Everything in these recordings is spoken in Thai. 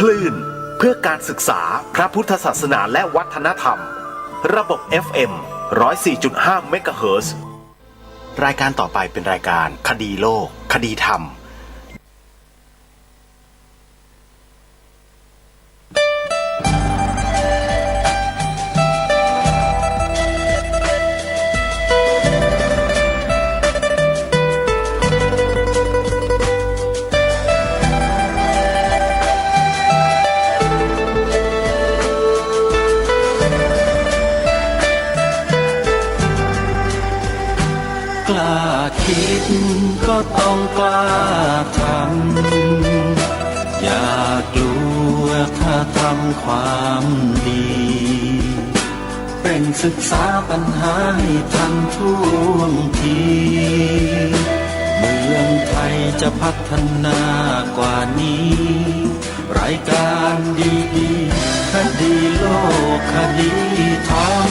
คลื่นเพื่อการศึกษาพระพุทธศาสนาและวัฒนธรรมระบบ FM 104.5 เมกะเฮิรตซ์รายการต่อไปเป็นรายการคดีโลกคดีธรรมคิดก็ต้องกล้าทำอย่ากลัวถ้าทำความดีเร่งศึกษาปัญหาให้ทันท่วงทีเมืองไทยจะพัฒนากว่านี้รายการดีๆคดีโลกคดีธรรม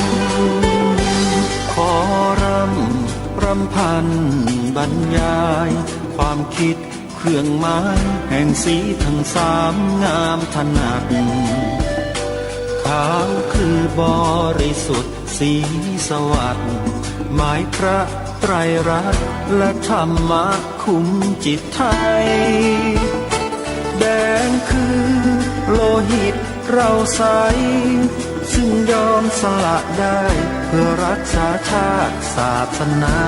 ขอรำพันบรรยายความคิดเครื่องหมายแห่งสีทั้งสามงามถนัดขาวคือบริสุทธิ์สีสวัสดิ์หมายพระไตรรัตน์และธรรมะคุ้มจิตไทยแดงคือโลหิตเราใสซึ่งยอมสละได้เพื่อรักษาชาติศาสนา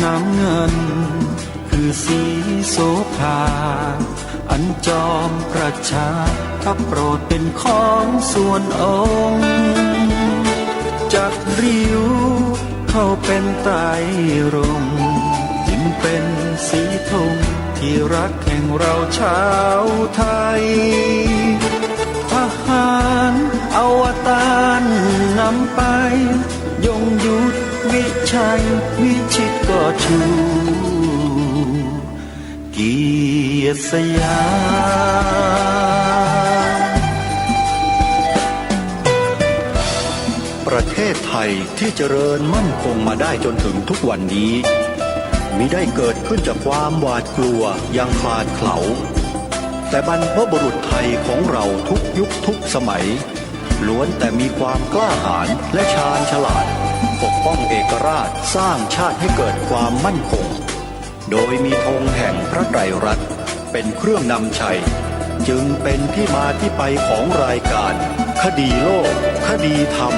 น้ำเงินคือสีโสภาอันจอมประชาถ้าโปรดเป็นของส่วนองค์จากริ้วเข้าเป็นไตรรงค์จึงเป็นสีธงที่รักแห่งเราชาวไทยทหารอวตารนำไปยงยุทธวิชัยวิชิตก็ชูเกียรติสยามประเทศไทยที่เจริญมั่นคงมาได้จนถึงทุกวันนี้มิได้เกิดขึ้นจากความหวาดกลัวอย่างคลาดเขลาแต่บรรพบุรุษไทยของเราทุกยุคทุกสมัยล้วนแต่มีความกล้าหาญและชาญฉลาดปกป้องเอกราชสร้างชาติให้เกิดความมั่นคงโดยมีธงแห่งพระไตรรัตน์เป็นเครื่องนำชัยจึงเป็นที่มาที่ไปของรายการคดีโลกคดีธรรม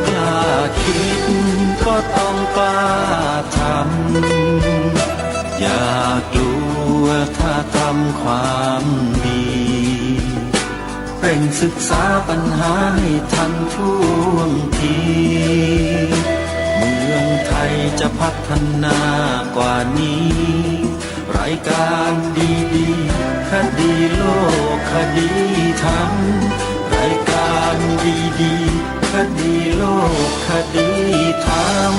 กล้าคิดก็ต้องกล้าทำอย่ากลัวถ้าทำความดีเร่งศึกษาปัญหาให้ทันท่วงทีเมืองไทยจะพัฒนากว่านี้รายการดีๆคดีโลกคดีธรรมรายการดีๆคดีโลกคดีธรรม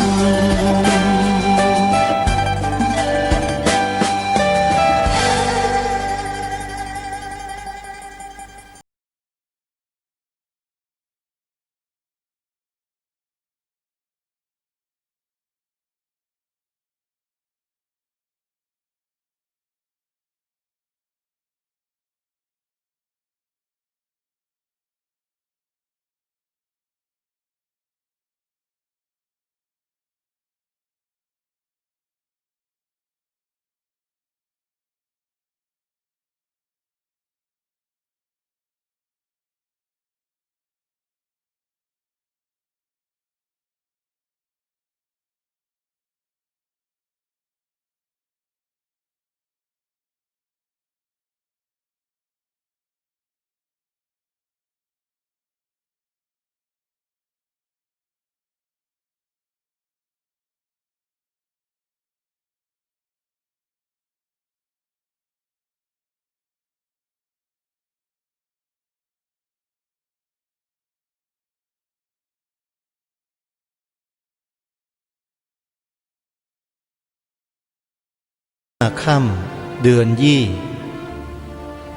ค่ำเดือนยี่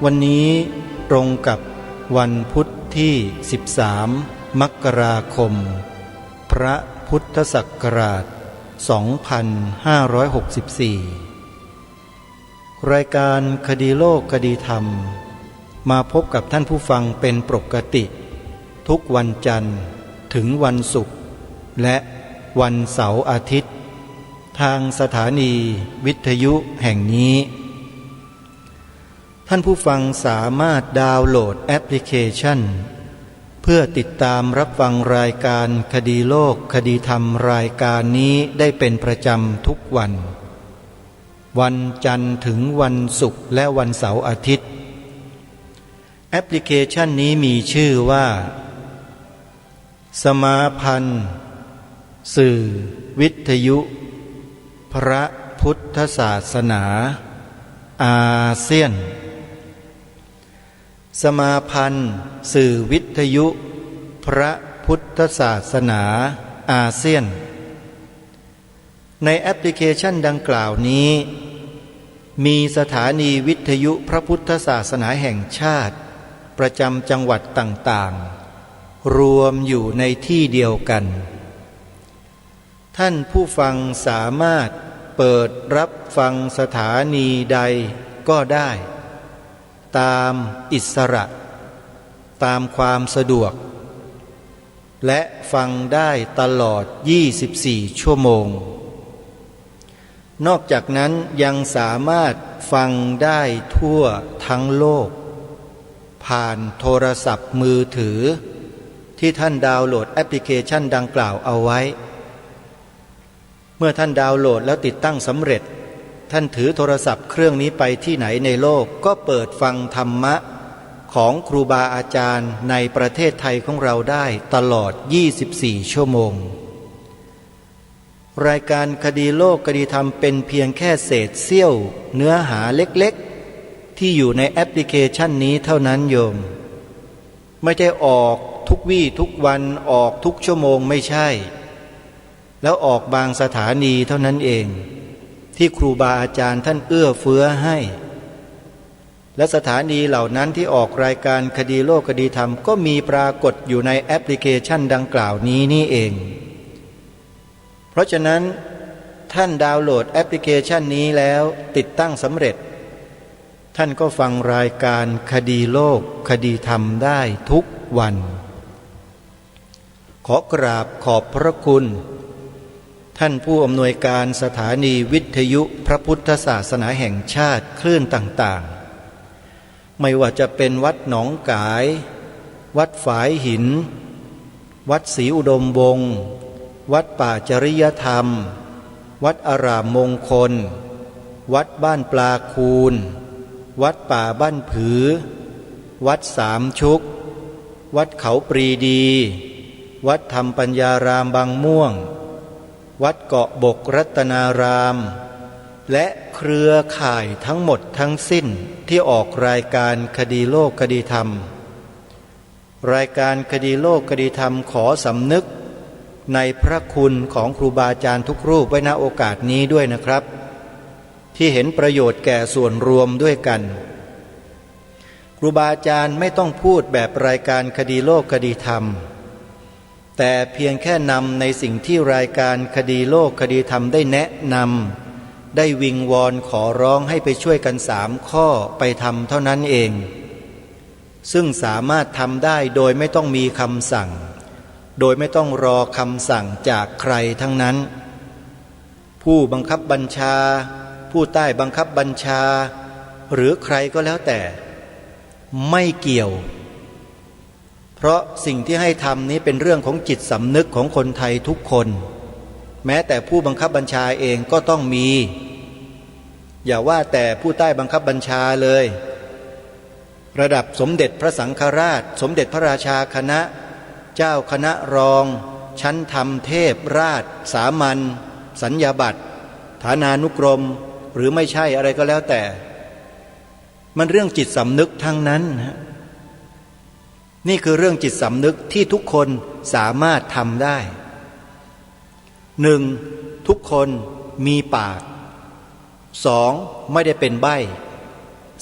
วันนี้ตรงกับวันพุธที่13 มกราคมพระพุทธศักราช 2564 รายการคดีโลกคดีธรรมมาพบกับท่านผู้ฟังเป็นปกติทุกวันจันทร์ถึงวันศุกร์และวันเสาร์อาทิตย์ทางสถานีวิทยุแห่งนี้ท่านผู้ฟังสามารถดาวน์โหลดแอปพลิเคชันเพื่อติดตามรับฟังรายการคดีโลกคดีธรรมรายการนี้ได้เป็นประจำทุกวันวันจันทร์ถึงวันศุกร์และวันเสาร์อาทิตย์แอปพลิเคชันนี้มีชื่อว่าสมาพันธ์สื่อวิทยุพระพุทธศาสนาอาเซียนสมาพันธ์สื่อวิทยุพระพุทธศาสนาอาเซียนในแอปพลิเคชันดังกล่าวนี้มีสถานีวิทยุพระพุทธศาสนาแห่งชาติประจำจังหวัดต่างๆรวมอยู่ในที่เดียวกันท่านผู้ฟังสามารถเปิดรับฟังสถานีใดก็ได้ตามอิสระตามความสะดวกและฟังได้ตลอด24ชั่วโมงนอกจากนั้นยังสามารถฟังได้ทั่วทั้งโลกผ่านโทรศัพท์มือถือที่ท่านดาวน์โหลดแอปพลิเคชันดังกล่าวเอาไว้เมื่อท่านดาวน์โหลดแล้วติดตั้งสำเร็จท่านถือโทรศัพท์เครื่องนี้ไปที่ไหนในโลกก็เปิดฟังธรรมะของครูบาอาจารย์ในประเทศไทยของเราได้ตลอด24ชั่วโมงรายการคดีโลกคดีธรรมเป็นเพียงแค่เศษเสี้ยวเนื้อหาเล็กๆที่อยู่ในแอปพลิเคชันนี้เท่านั้นโยมไม่ได้ออกทุกวี่ทุกวันออกทุกชั่วโมงไม่ใช่แล้วออกบางสถานีเท่านั้นเองที่ครูบาอาจารย์ท่านเอื้อเฟื้อให้และสถานีเหล่านั้นที่ออกรายการคดีโลกคดีธรรมก็มีปรากฏอยู่ในแอปพลิเคชันดังกล่าวนี้นี่เองเพราะฉะนั้นท่านดาวน์โหลดแอปพลิเคชันนี้แล้วติดตั้งสำเร็จท่านก็ฟังรายการคดีโลกคดีธรรมได้ทุกวันขอกราบขอบพระคุณท่านผู้อำนวยการสถานีวิทยุพระพุทธศาสนาแห่งชาติคลื่นต่างๆไม่ว่าจะเป็นวัดหนองกายวัดฝายหินวัดศรีอุดมวงศ์วัดป่าจริยธรรมวัดอารามมงคลวัดบ้านปลาคูนวัดป่าบ้านผือวัดสามชุกวัดเขาปรีดีวัดธรรมปัญญารามบางม่วงวัดเกาะบกรัตนารามและเครือข่ายทั้งหมดทั้งสิ้นที่ออกรายการคดีโลกคดีธรรมรายการคดีโลกคดีธรรมขอสำนึกในพระคุณของครูบาอาจารย์ทุกรูปไว้ณโอกาสนี้ด้วยนะครับที่เห็นประโยชน์แก่ส่วนรวมด้วยกันครูบาอาจารย์ไม่ต้องพูดแบบรายการคดีโลกคดีธรรมแต่เพียงแค่นำในสิ่งที่รายการคดีโลกคดีธรรมได้แนะนำได้วิงวอนขอร้องให้ไปช่วยกัน3 ข้อไปทำเท่านั้นเองซึ่งสามารถทำได้โดยไม่ต้องมีคำสั่งโดยไม่ต้องรอคำสั่งจากใครทั้งนั้นผู้บังคับบัญชาผู้ใต้บังคับบัญชาหรือใครก็แล้วแต่ไม่เกี่ยวเพราะสิ่งที่ให้ทำนี้เป็นเรื่องของจิตสำนึกของคนไทยทุกคนแม้แต่ผู้บังคับบัญชาเองก็ต้องมีอย่าว่าแต่ผู้ใต้บังคับบัญชาเลยระดับสมเด็จพระสังฆราชสมเด็จพระราชาคณะเจ้าคณะรองชั้นธรรมเทพราชสามัญสัญญาบัตรฐานานุกรมหรือไม่ใช่อะไรก็แล้วแต่มันเรื่องจิตสำนึกทั้งนั้นนี่คือเรื่องจิตสำนึกที่ทุกคนสามารถทำได้ 1. ทุกคนมีปาก 2. ไม่ได้เป็นใบ้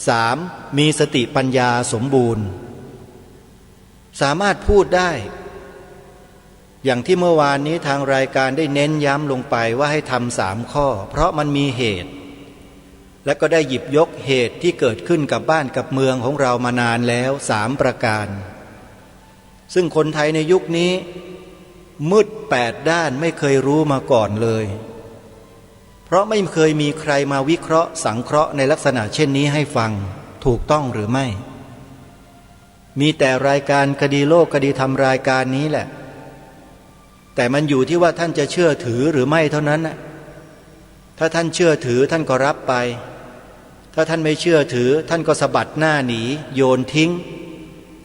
3. มีสติปัญญาสมบูรณ์สามารถพูดได้อย่างที่เมื่อวานนี้ทางรายการได้เน้นย้ำลงไปว่าให้ทำ3 ข้อเพราะมันมีเหตุ และก็ได้หยิบยกเหตุที่เกิดขึ้นกับบ้านกับเมืองของเรามานานแล้ว3 ประการซึ่งคนไทยในยุคนี้มืด8 ด้านไม่เคยรู้มาก่อนเลยเพราะไม่เคยมีใครมาวิเคราะห์สังเคราะห์ในลักษณะเช่นนี้ให้ฟังถูกต้องหรือไม่มีแต่รายการคดีโลกคดีธรรมรายการนี้แหละแต่มันอยู่ที่ว่าท่านจะเชื่อถือหรือไม่เท่านั้นนะถ้าท่านเชื่อถือท่านก็รับไปถ้าท่านไม่เชื่อถือท่านก็สะบัดหน้าหนีโยนทิ้ง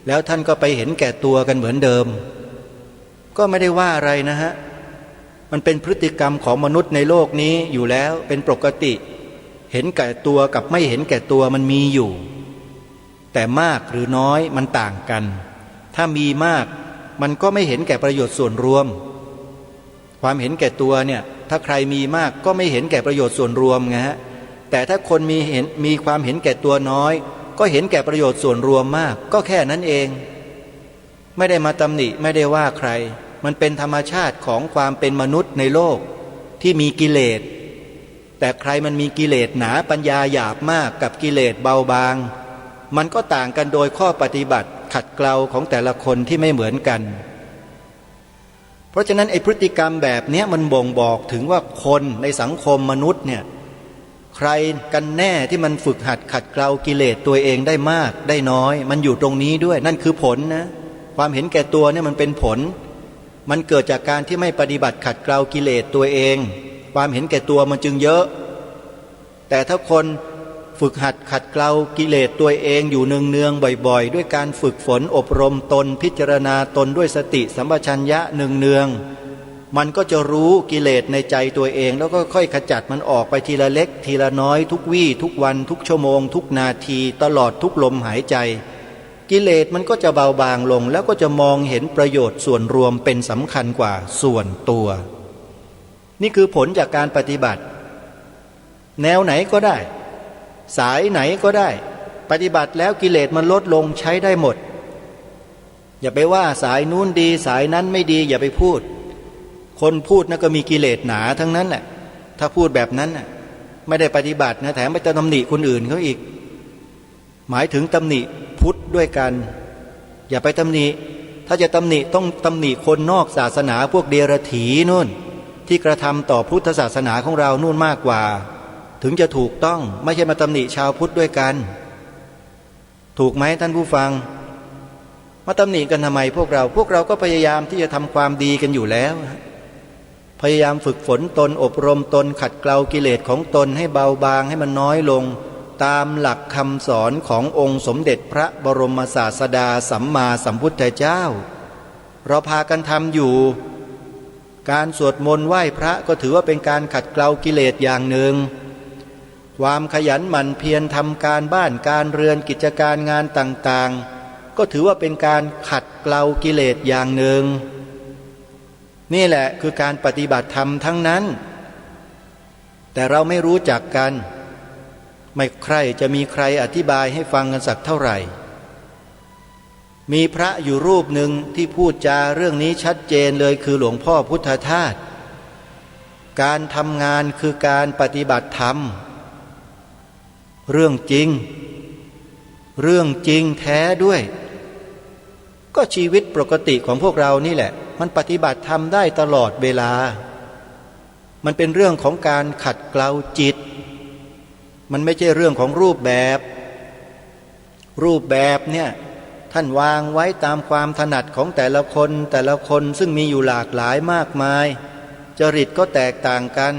แล้วท่านก็ไปเห็นแก่ตัวกันเหมือนเดิมก็ไม่ได้ว่าอะไรนะฮะมันเป็นพฤติกรรมของมนุษย์ในโลกนี้อยู่แล้วเป็นปกติเห็นแก่ตัวกับไม่เห็นแก่ตัวมันมีอยู่แต่มากหรือน้อยมันต่างกันถ้ามีมากมันก็ไม่เห็นแก่ประโยชน์ส่วนรวมความเห็นแก่ตัวเนี่ยถ้าใครมีมากก็ไม่เห็นแก่ประโยชน์ส่วนรวมไงฮะแต่ถ้าคนมีความเห็นแก่ตัวน้อยก็เห็นแก่ประโยชน์ส่วนรวมมากก็แค่นั้นเองไม่ได้มาตำหนิไม่ได้ว่าใครมันเป็นธรรมชาติของความเป็นมนุษย์ในโลกที่มีกิเลสแต่ใครมันมีกิเลสหนาปัญญาหยาบมากกับกิเลสเบาบางมันก็ต่างกันโดยข้อปฏิบัติขัดเกลาของแต่ละคนที่ไม่เหมือนกันเพราะฉะนั้นไอ้พฤติกรรมแบบนี้มันบ่งบอกถึงว่าคนในสังคมมนุษย์เนี่ยใครกันแน่ที่มันฝึกหัดขัดเกลากิเลสตัวเองได้มากได้น้อยมันอยู่ตรงนี้ด้วยนั่นคือผลนะความเห็นแก่ตัวเนี่ยมันเป็นผลมันเกิดจากการที่ไม่ปฏิบัติขัดเกลากิเลสตัวเองความเห็นแก่ตัวมันจึงเยอะแต่ถ้าคนฝึกหัดขัดเกลากิเลสตัวเองอยู่เนืองๆบ่อยๆด้วยการฝึกฝนอบรมตนพิจารณาตนด้วยสติสัมปชัญญะเนืองๆมันก็จะรู้กิเลสในใจตัวเองแล้วก็ค่อยขจัดมันออกไปทีละเล็กทีละน้อยทุกวี่ทุกวันทุกชั่วโมงทุกนาทีตลอดทุกลมหายใจกิเลสมันก็จะเบาบางลงแล้วก็จะมองเห็นประโยชน์ส่วนรวมเป็นสำคัญกว่าส่วนตัวนี่คือผลจากการปฏิบัติแนวไหนก็ได้สายไหนก็ได้ปฏิบัติแล้วกิเลสมันลดลงใช้ได้หมดอย่าไปว่าสายนู้นดีสายนั้นไม่ดีอย่าไปพูดคนพูดนั่นก็มีกิเลสหนาทั้งนั้นแหละถ้าพูดแบบนั้นน่ะไม่ได้ปฏิบัตินะแถมไปจะตำหนิคนอื่นเขาอีกหมายถึงตำหนิพุทธด้วยกันอย่าไปตำหนิถ้าจะตำหนิต้องตำหนิคนนอกศาสนาพวกเดรัจฉีนู่นที่กระทำต่อพุทธศาสนาของเรานู่นมากกว่าถึงจะถูกต้องไม่ใช่มาตำหนิชาวพุทธด้วยกันถูกไหมท่านผู้ฟังมาตำหนิกันทำไมพวกเราก็พยายามที่จะทำความดีกันอยู่แล้วพยายามฝึกฝนตนอบรมตนขัดเกลากิเลสของตนให้เบาบางให้มันน้อยลงตามหลักคำสอนขององค์สมเด็จพระบรมศาสดาสัมมาสัมพุทธเจ้าเราพากันทำอยู่การสวดมนต์ไหว้พระก็ถือว่าเป็นการขัดเกลากิเลสอย่างหนึ่งความขยันหมั่นเพียรทำการบ้านการเรือนกิจการงานต่างๆก็ถือว่าเป็นการขัดเกลากิเลสอย่างหนึ่งนี่แหละคือการปฏิบัติธรรมทั้งนั้นแต่เราไม่รู้จักกันไม่ใครจะมีใครอธิบายให้ฟังกันสักเท่าไหร่มีพระอยู่รูปหนึ่งที่พูดจาเรื่องนี้ชัดเจนเลยคือหลวงพ่อพุทธทาสการทำงานคือการปฏิบัติธรรมเรื่องจริงแท้ด้วยก็ชีวิตปกติของพวกเรานี่แหละมันปฏิบัติธรรมได้ตลอดเวลามันเป็นเรื่องของการขัดเกลาจิตมันไม่ใช่เรื่องของรูปแบบเนี่ยท่านวางไว้ตามความถนัดของแต่ละคนซึ่งมีอยู่หลากหลายมากมายจริตก็แตกต่างกัน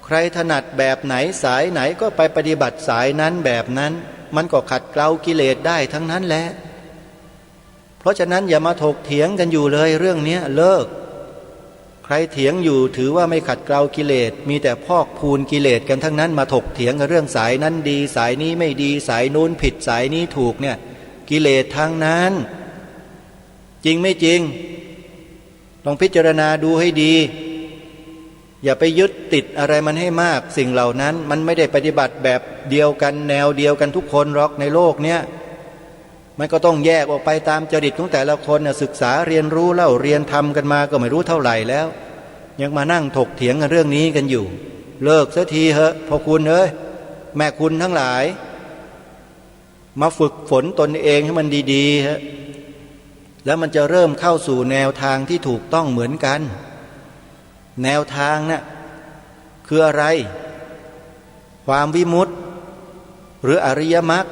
ใครถนัดแบบไหนสายไหนก็ไปปฏิบัติสายนั้นแบบนั้นมันก็ขัดเกลากิเลสได้ทั้งนั้นแหละเพราะฉะนั้นอย่ามาถกเถียงกันอยู่เลยเรื่องนี้เลิกใครเถียงอยู่ถือว่าไม่ขัดเกลากิเลสมีแต่พอกพูนกิเลสกันทั้งนั้นมาถกเถียงกันเรื่องสายนั้นดีสายนี้ไม่ดีสายนู้นผิดสายนี้ถูกเนี่ยกิเลสทั้งนั้นจริงไม่จริงลองพิจารณาดูให้ดีอย่าไปยึดติดอะไรมันให้มากสิ่งเหล่านั้นมันไม่ได้ปฏิบัติแบบเดียวกันแนวเดียวกันทุกคนหรอกในโลกเนี้ยมันก็ต้องแยกออกไปตามจริตของแต่ละคนศึกษาเรียนรู้เล่าเรียนทำกันมาก็ไม่รู้เท่าไหร่แล้วยังมานั่งถกเถียงกันเรื่องนี้กันอยู่เลิกสักทีเหอะพ่อคุณเอ้ย แม่คุณทั้งหลายมาฝึกฝนตนเองให้มันดีๆฮะแล้วมันจะเริ่มเข้าสู่แนวทางที่ถูกต้องเหมือนกันแนวทางน่ะคืออะไรความวิมุตติหรืออริยมรรค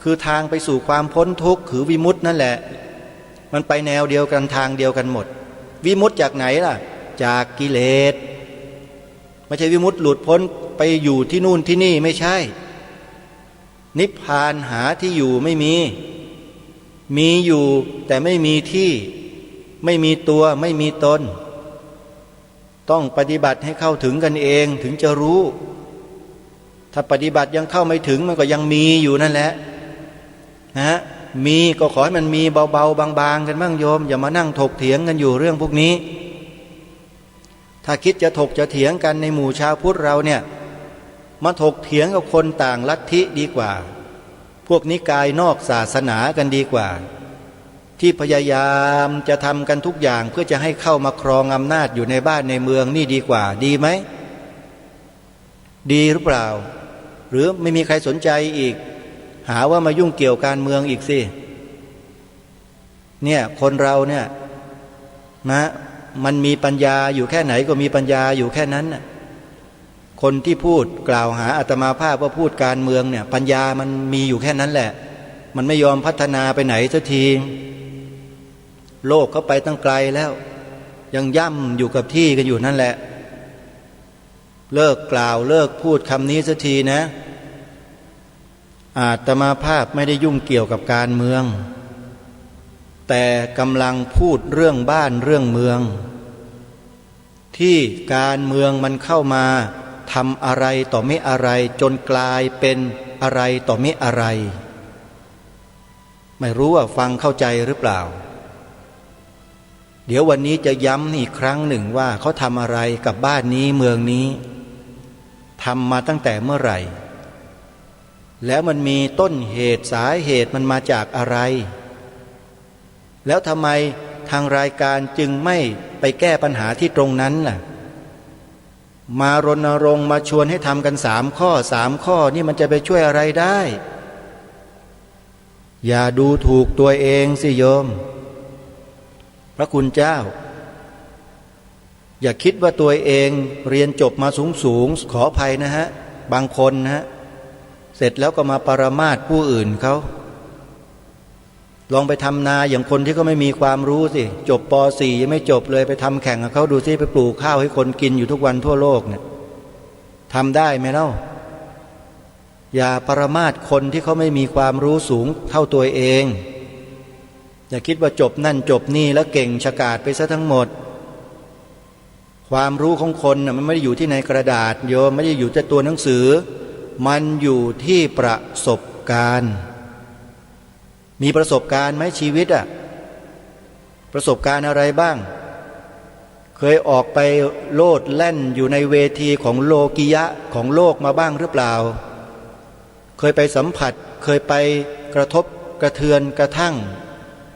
คือทางไปสู่ความพ้นทุกข์คือวิมุตตินั่นแหละมันไปแนวเดียวกันทางเดียวกันหมดวิมุตติจากไหนล่ะจากกิเลสไม่ใช่วิมุตติหลุดพ้นไปอยู่ที่นู่นที่นี่ไม่ใช่นิพพานหาที่อยู่ไม่มีอยู่แต่ไม่มีที่ไม่มีตัวไม่มีตนต้องปฏิบัติให้เข้าถึงกันเองถึงจะรู้ถ้าปฏิบัติยังเข้าไม่ถึงมันก็ยังมีอยู่นั่นแหละนะมีก็ขอให้มันมีเบาๆบางๆกันบ้างโยมอย่ามานั่งถกเถียงกันอยู่เรื่องพวกนี้ถ้าคิดจะถกจะเถียงกันในหมู่ชาวพุทธเราเนี่ยมาถกเถียงกับคนต่างลัทธิดีกว่าพวกนิกายนอกศาสนากันดีกว่าที่พยายามจะทำกันทุกอย่างเพื่อจะให้เข้ามาครองอำนาจอยู่ในบ้านในเมืองนี่ดีกว่าดีไหมดีหรือเปล่าหรือไม่มีใครสนใจอีกหาว่ามายุ่งเกี่ยวการเมืองอีกสิเนี่ยคนเราเนี่ยนะมันมีปัญญาอยู่แค่ไหนก็มีปัญญาอยู่แค่นั้นน่ะคนที่พูดกล่าวหาอาตมาภาพว่าพูดการเมืองเนี่ยปัญญามันมีอยู่แค่นั้นแหละมันไม่ยอมพัฒนาไปไหนสักทีโลกเขาไปตั้งไกลแล้วยังย่ำอยู่กับที่กันอยู่นั่นแหละเลิกกล่าวเลิกพูดคำนี้สักทีนะอาตมาภาพไม่ได้ยุ่งเกี่ยวกับการเมืองแต่กำลังพูดเรื่องบ้านเรื่องเมืองที่การเมืองมันเข้ามาทำอะไรต่อไม่อะไรจนกลายเป็นอะไรต่อไม่อะไรไม่รู้ว่าฟังเข้าใจหรือเปล่าเดี๋ยววันนี้จะย้ำอีกครั้งหนึ่งว่าเขาทำอะไรกับบ้านนี้เมืองนี้ทำมาตั้งแต่เมื่อไหร่แล้วมันมีต้นเหตุสาเหตุมันมาจากอะไรแล้วทำไมทางรายการจึงไม่ไปแก้ปัญหาที่ตรงนั้นล่ะมารณรงค์มาชวนให้ทำกัน3 ข้อนี่มันจะไปช่วยอะไรได้อย่าดูถูกตัวเองสิโยมพระคุณเจ้าอย่าคิดว่าตัวเองเรียนจบมาสูงขออภัยนะฮะบางคนนะฮะเสร็จแล้วก็มาปรามาสผู้อื่นเขาลองไปทำนาอย่างคนที่ก็ไม่มีความรู้สิจบป.4 ยังไม่จบเลยไปทำแข่งกับเขาดูสิไปปลูกข้าวให้คนกินอยู่ทุกวันทั่วโลกเนี่ยทำได้ไหมเล่าอย่าปรามาสคนที่เขาไม่มีความรู้สูงเท่าตัวเองอย่าคิดว่าจบนั่นจบนี่แล้วเก่งฉกาจไปซะทั้งหมดความรู้ของคนน่ะมันไม่ได้อยู่ที่ในกระดาษโยมไม่ได้อยู่ที่ตัวหนังสือมันอยู่ที่ประสบการณ์มีประสบการณ์ไหมชีวิตอ่ะประสบการณ์อะไรบ้างเคยออกไปโลดแล่นอยู่ในเวทีของโลกิยะของโลกมาบ้างหรือเปล่าเคยไปสัมผัสเคยไปกระทบกระเทือนกระทั่ง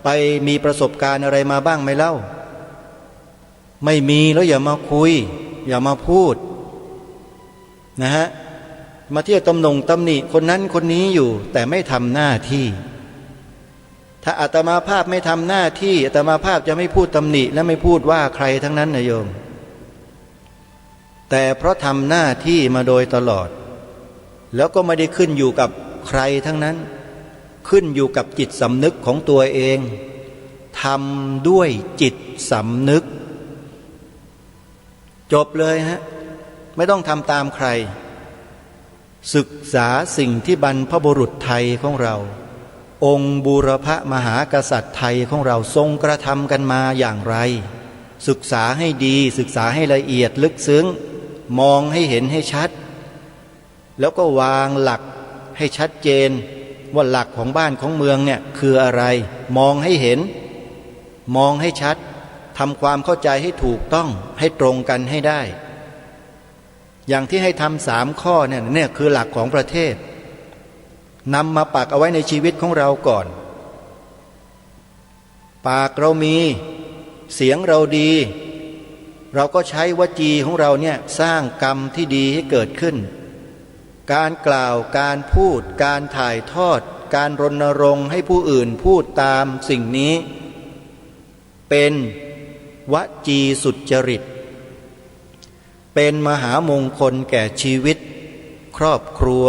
ไปมีประสบการณ์อะไรมาบ้างไหมเล่าไม่มีแล้วอย่ามาคุยอย่ามาพูดนะฮะมาเที่ยวตำหนิคนนั้นคนนี้อยู่แต่ไม่ทำหน้าที่ถ้าอาตมาภาพไม่ทำหน้าที่อาตมาภาพจะไม่พูดตำหนิและไม่พูดว่าใครทั้งนั้นนะโยมแต่เพราะทำหน้าที่มาโดยตลอดแล้วก็ไม่ได้ขึ้นอยู่กับใครทั้งนั้นขึ้นอยู่กับจิตสำนึกของตัวเองทำด้วยจิตสำนึกจบเลยฮะไม่ต้องทำตามใครศึกษาสิ่งที่บรรพบุรุษไทยของเราองค์บูรพมหากษัตริย์ไทยของเราทรงกระทำกันมาอย่างไรศึกษาให้ดีศึกษาให้ละเอียดลึกซึ้งมองให้เห็นให้ชัดแล้วก็วางหลักให้ชัดเจนว่าหลักของบ้านของเมืองเนี่ยคืออะไรมองให้เห็นมองให้ชัดทำความเข้าใจให้ถูกต้องให้ตรงกันให้ได้อย่างที่ให้ทำ3 ข้อเนี่ยคือหลักของประเทศนำมาปักเอาไว้ในชีวิตของเราก่อนปากเรามีเสียงเราดีเราก็ใช้วจีของเราเนี่ยสร้างกรรมที่ดีให้เกิดขึ้น การกล่าวการพูดการถ่ายทอดการรณรงค์ให้ผู้อื่นพูดตามสิ่งนี้เป็นวจีสุจริตเป็นมหามงคลแก่ชีวิตครอบครัว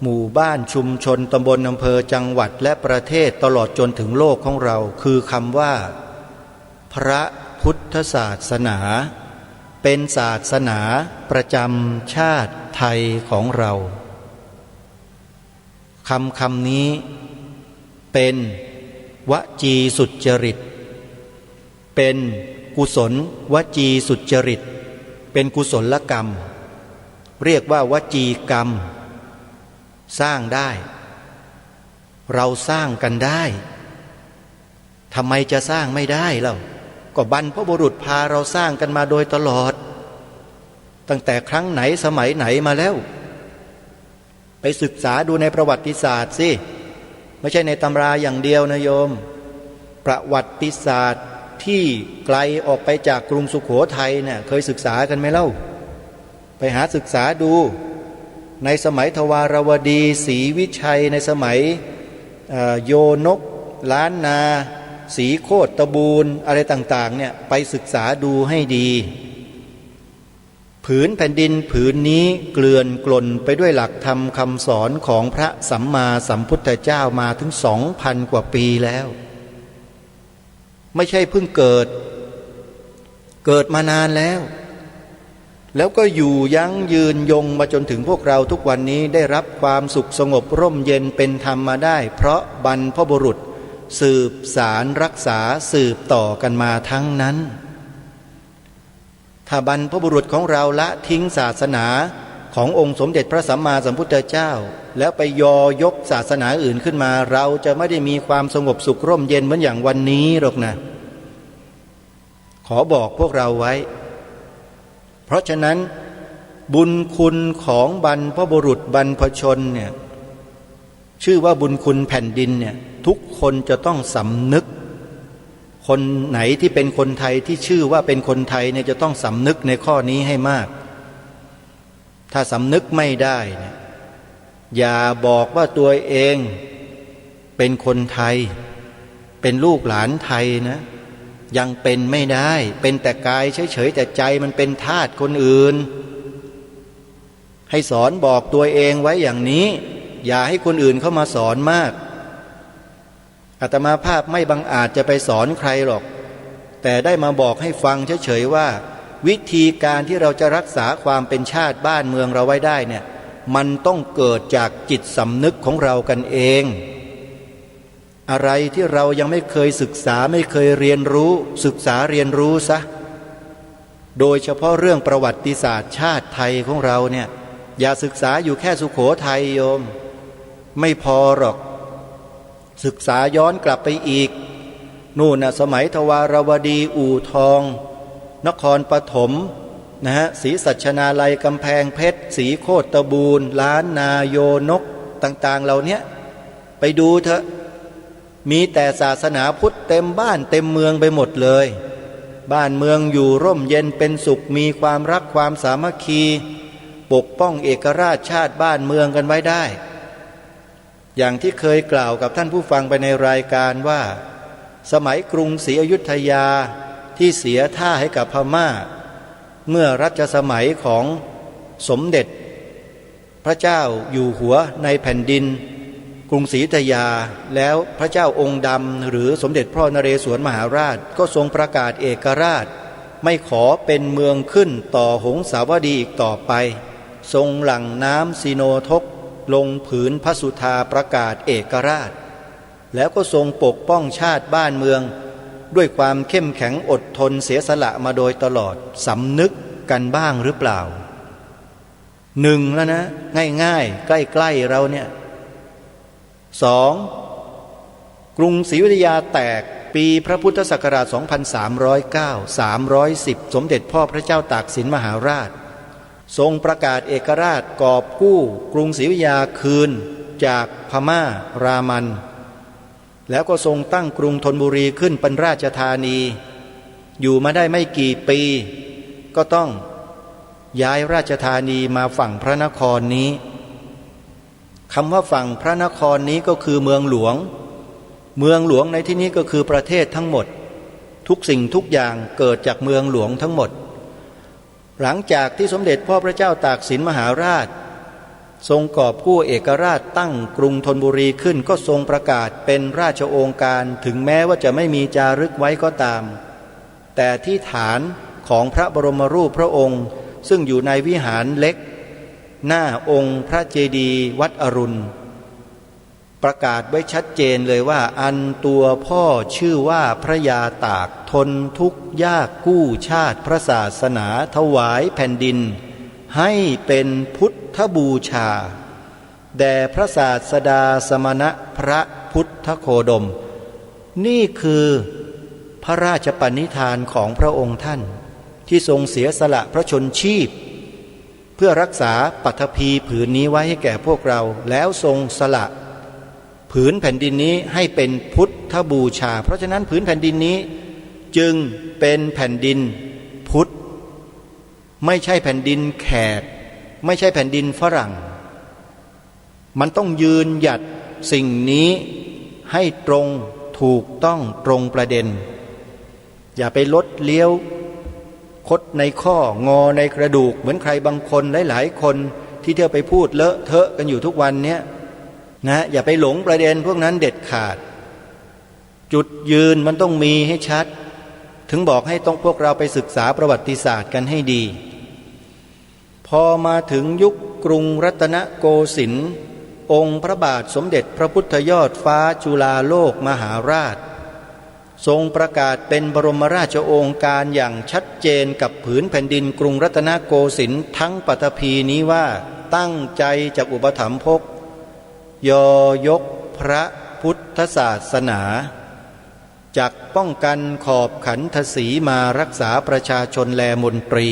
หมู่บ้านชุมชนตำบลอำเภอจังหวัดและประเทศตลอดจนถึงโลกของเราคือคำว่าพระพุทธศาสนาเป็นศาสนาประจำชาติไทยของเราคำนี้เป็นวจีสุจริตเป็นกุศลวจีสุจริตเป็นกุศลกรรมเรียกว่าวจีกรรมสร้างได้เราสร้างกันได้ทำไมจะสร้างไม่ได้เล่าก็บรรพบุรุษพาเราสร้างกันมาโดยตลอดตั้งแต่ครั้งไหนสมัยไหนมาแล้วไปศึกษาดูในประวัติศาสตร์สิไม่ใช่ในตำราอย่างเดียวนะโยมประวัติศาสตร์ที่ไกลออกไปจากกรุงสุโขทัยเนี่ยเคยศึกษากันไหมเล่าไปหาศึกษาดูในสมัยทวารวดีศรีวิชัยในสมัยโยนกล้านนาศรีโคตบูรณ์อะไรต่างๆเนี่ยไปศึกษาดูให้ดีผืนแผ่นดินผืนนี้เกลื่อนกล่นไปด้วยหลักธรรมคำสอนของพระสัมมาสัมพุทธเจ้ามาถึง 2,000 กว่าปีแล้วไม่ใช่เพิ่งเกิดมานานแล้วก็อยู่ยั้งยืนยงมาจนถึงพวกเราทุกวันนี้ได้รับความสุขสงบร่มเย็นเป็นธรรมมาได้เพราะบรรพบุรุษสืบสารรักษาสืบต่อกันมาทั้งนั้นถ้าบรรพบุรุษของเราละทิ้งศาสนาขององค์สมเด็จพระสัมมาสัมพุทธเจ้าแล้วไปยกศาสนาอื่นขึ้นมาเราจะไม่ได้มีความสงบสุขร่มเย็นเหมือนอย่างวันนี้หรอกนะขอบอกพวกเราไว้เพราะฉะนั้นบุญคุณของบรรพบุรุษบรรพชนเนี่ยชื่อว่าบุญคุณแผ่นดินเนี่ยทุกคนจะต้องสำนึกคนไหนที่เป็นคนไทยที่ชื่อว่าเป็นคนไทยเนี่ยจะต้องสำนึกในข้อนี้ให้มากถ้าสำนึกไม่ได้เนี่ยอย่าบอกว่าตัวเองเป็นคนไทยเป็นลูกหลานไทยนะยังเป็นไม่ได้เป็นแต่กายเฉยๆแต่ใจมันเป็นทาสคนอื่นให้สอนบอกตัวเองไว้อย่างนี้อย่าให้คนอื่นเข้ามาสอนมากอาตมาภาพไม่บังอาจจะไปสอนใครหรอกแต่ได้มาบอกให้ฟังเฉยๆว่าวิธีการที่เราจะรักษาความเป็นชาติบ้านเมืองเราไว้ได้เนี่ยมันต้องเกิดจากจิตสำนึกของเรากันเองอะไรที่เรายังไม่เคยศึกษาไม่เคยเรียนรู้ศึกษาเรียนรู้ซะโดยเฉพาะเรื่องประวัติศาสตร์ชาติไทยของเราเนี่ยอย่าศึกษาอยู่แค่สุโขทัยโยมไม่พอหรอกศึกษาย้อนกลับไปอีกนู่นน่ะสมัยทวารวดีอู่ทองนครปฐมนะฮะศรีสัชนาลัยกำแพงเพชรศรีโคตบูรณ์ล้านนาโยนกต่างๆเหล่านี้ไปดูเถอะมีแต่ศาสนาพุทธเต็มบ้านเต็มเมืองไปหมดเลยบ้านเมืองอยู่ร่มเย็นเป็นสุขมีความรักความสามัคคีปกป้องเอกราชชาติบ้านเมืองกันไว้ได้อย่างที่เคยกล่าวกับท่านผู้ฟังไปในรายการว่าสมัยกรุงศรีอยุธยาที่เสียท่าให้กับพม่าเมื่อรัชสมัยของสมเด็จพระเจ้าอยู่หัวในแผ่นดินกรุงศรีอยุธยาแล้วพระเจ้าองค์ดำหรือสมเด็จพ่อนเรศวรมหาราชก็ทรงประกาศเอกราชไม่ขอเป็นเมืองขึ้นต่อหงสาวดีอีกต่อไปทรงหลั่งน้ำสิโนทกลงผืนพระสุธาประกาศเอกราชแล้วก็ทรงปกป้องชาติบ้านเมืองด้วยความเข้มแข็งอดทนเสียสละมาโดยตลอดสำนึกกันบ้างหรือเปล่าหนึ่งแล้วนะง่ายๆใกล้ๆเราเนี่ยสองกรุงศรีอยุธยาแตกปีพระพุทธศักราช 2309 310 สมเด็จพ่อพระเจ้าตากสินมหาราชทรงประกาศเอกราชกอบกู้กรุงศรีอยุธยาคืนจากพม่ารามันแล้วก็ทรงตั้งกรุงธนบุรีขึ้นเป็นราชธานีอยู่มาได้ไม่กี่ปีก็ต้อง ย้ายราชธานีมาฝั่งพระนครนี้คำว่าฝั่งพระนครนี้ก็คือเมืองหลวงเมืองหลวงในที่นี้ก็คือประเทศทั้งหมดทุกสิ่งทุกอย่างเกิดจากเมืองหลวงทั้งหมดหลังจากที่สมเด็จพ่อพระเจ้าตากสินมหาราชทรงกอบกู้เอกราชตั้งกรุงธนบุรีขึ้นก็ทรงประกาศเป็นราชโองการถึงแม้ว่าจะไม่มีจารึกไว้ก็ตามแต่ที่ฐานของพระบรมรูปพระองค์ซึ่งอยู่ในวิหารเล็กหน้าองค์พระเจดีย์วัดอรุณประกาศไว้ชัดเจนเลยว่าอันตัวพ่อชื่อว่าพระยาตากทนทุกข์ยากกู้ชาติพระศาสนาถวายแผ่นดินให้เป็นพุทธบูชาแด่พระศาสดาสมณะพระพุทธโคดมนี่คือพระราชปณิธานของพระองค์ท่านที่ทรงเสียสละพระชนชีพเพื่อรักษาปัทภีผืนนี้ไว้ให้แก่พวกเราแล้วทรงสละผืนแผ่นดินนี้ให้เป็นพุทธบูชาเพราะฉะนั้นผืนแผ่นดินนี้จึงเป็นแผ่นดินพุทธไม่ใช่แผ่นดินแขกไม่ใช่แผ่นดินฝรั่งมันต้องยืนหยัดสิ่งนี้ให้ตรงถูกต้องตรงประเด็นอย่าไปลดเลี้ยวคดในข้องอในกระดูกเหมือนใครบางคนหลายๆคนที่เที่ยวไปพูดเลอะเทอะกันอยู่ทุกวันเนี้ยนะอย่าไปหลงประเด็นพวกนั้นเด็ดขาดจุดยืนมันต้องมีให้ชัดถึงบอกให้ต้องพวกเราไปศึกษาประวัติศาสตร์กันให้ดีพอมาถึงยุคกรุงรัตนโกสินทร์องค์พระบาทสมเด็จพระพุทธยอดฟ้าจุฬาโลกมหาราชทรงประกาศเป็นบรมราชโองการอย่างชัดเจนกับผืนแผ่นดินกรุงรัตนโกสินทร์ทั้งปฐพีนี้ว่าตั้งใจจะอุปถัมภกยกพระพุทธศาสนาจักป้องกันขอบขันธสีมารักษาประชาชนแลมนตรี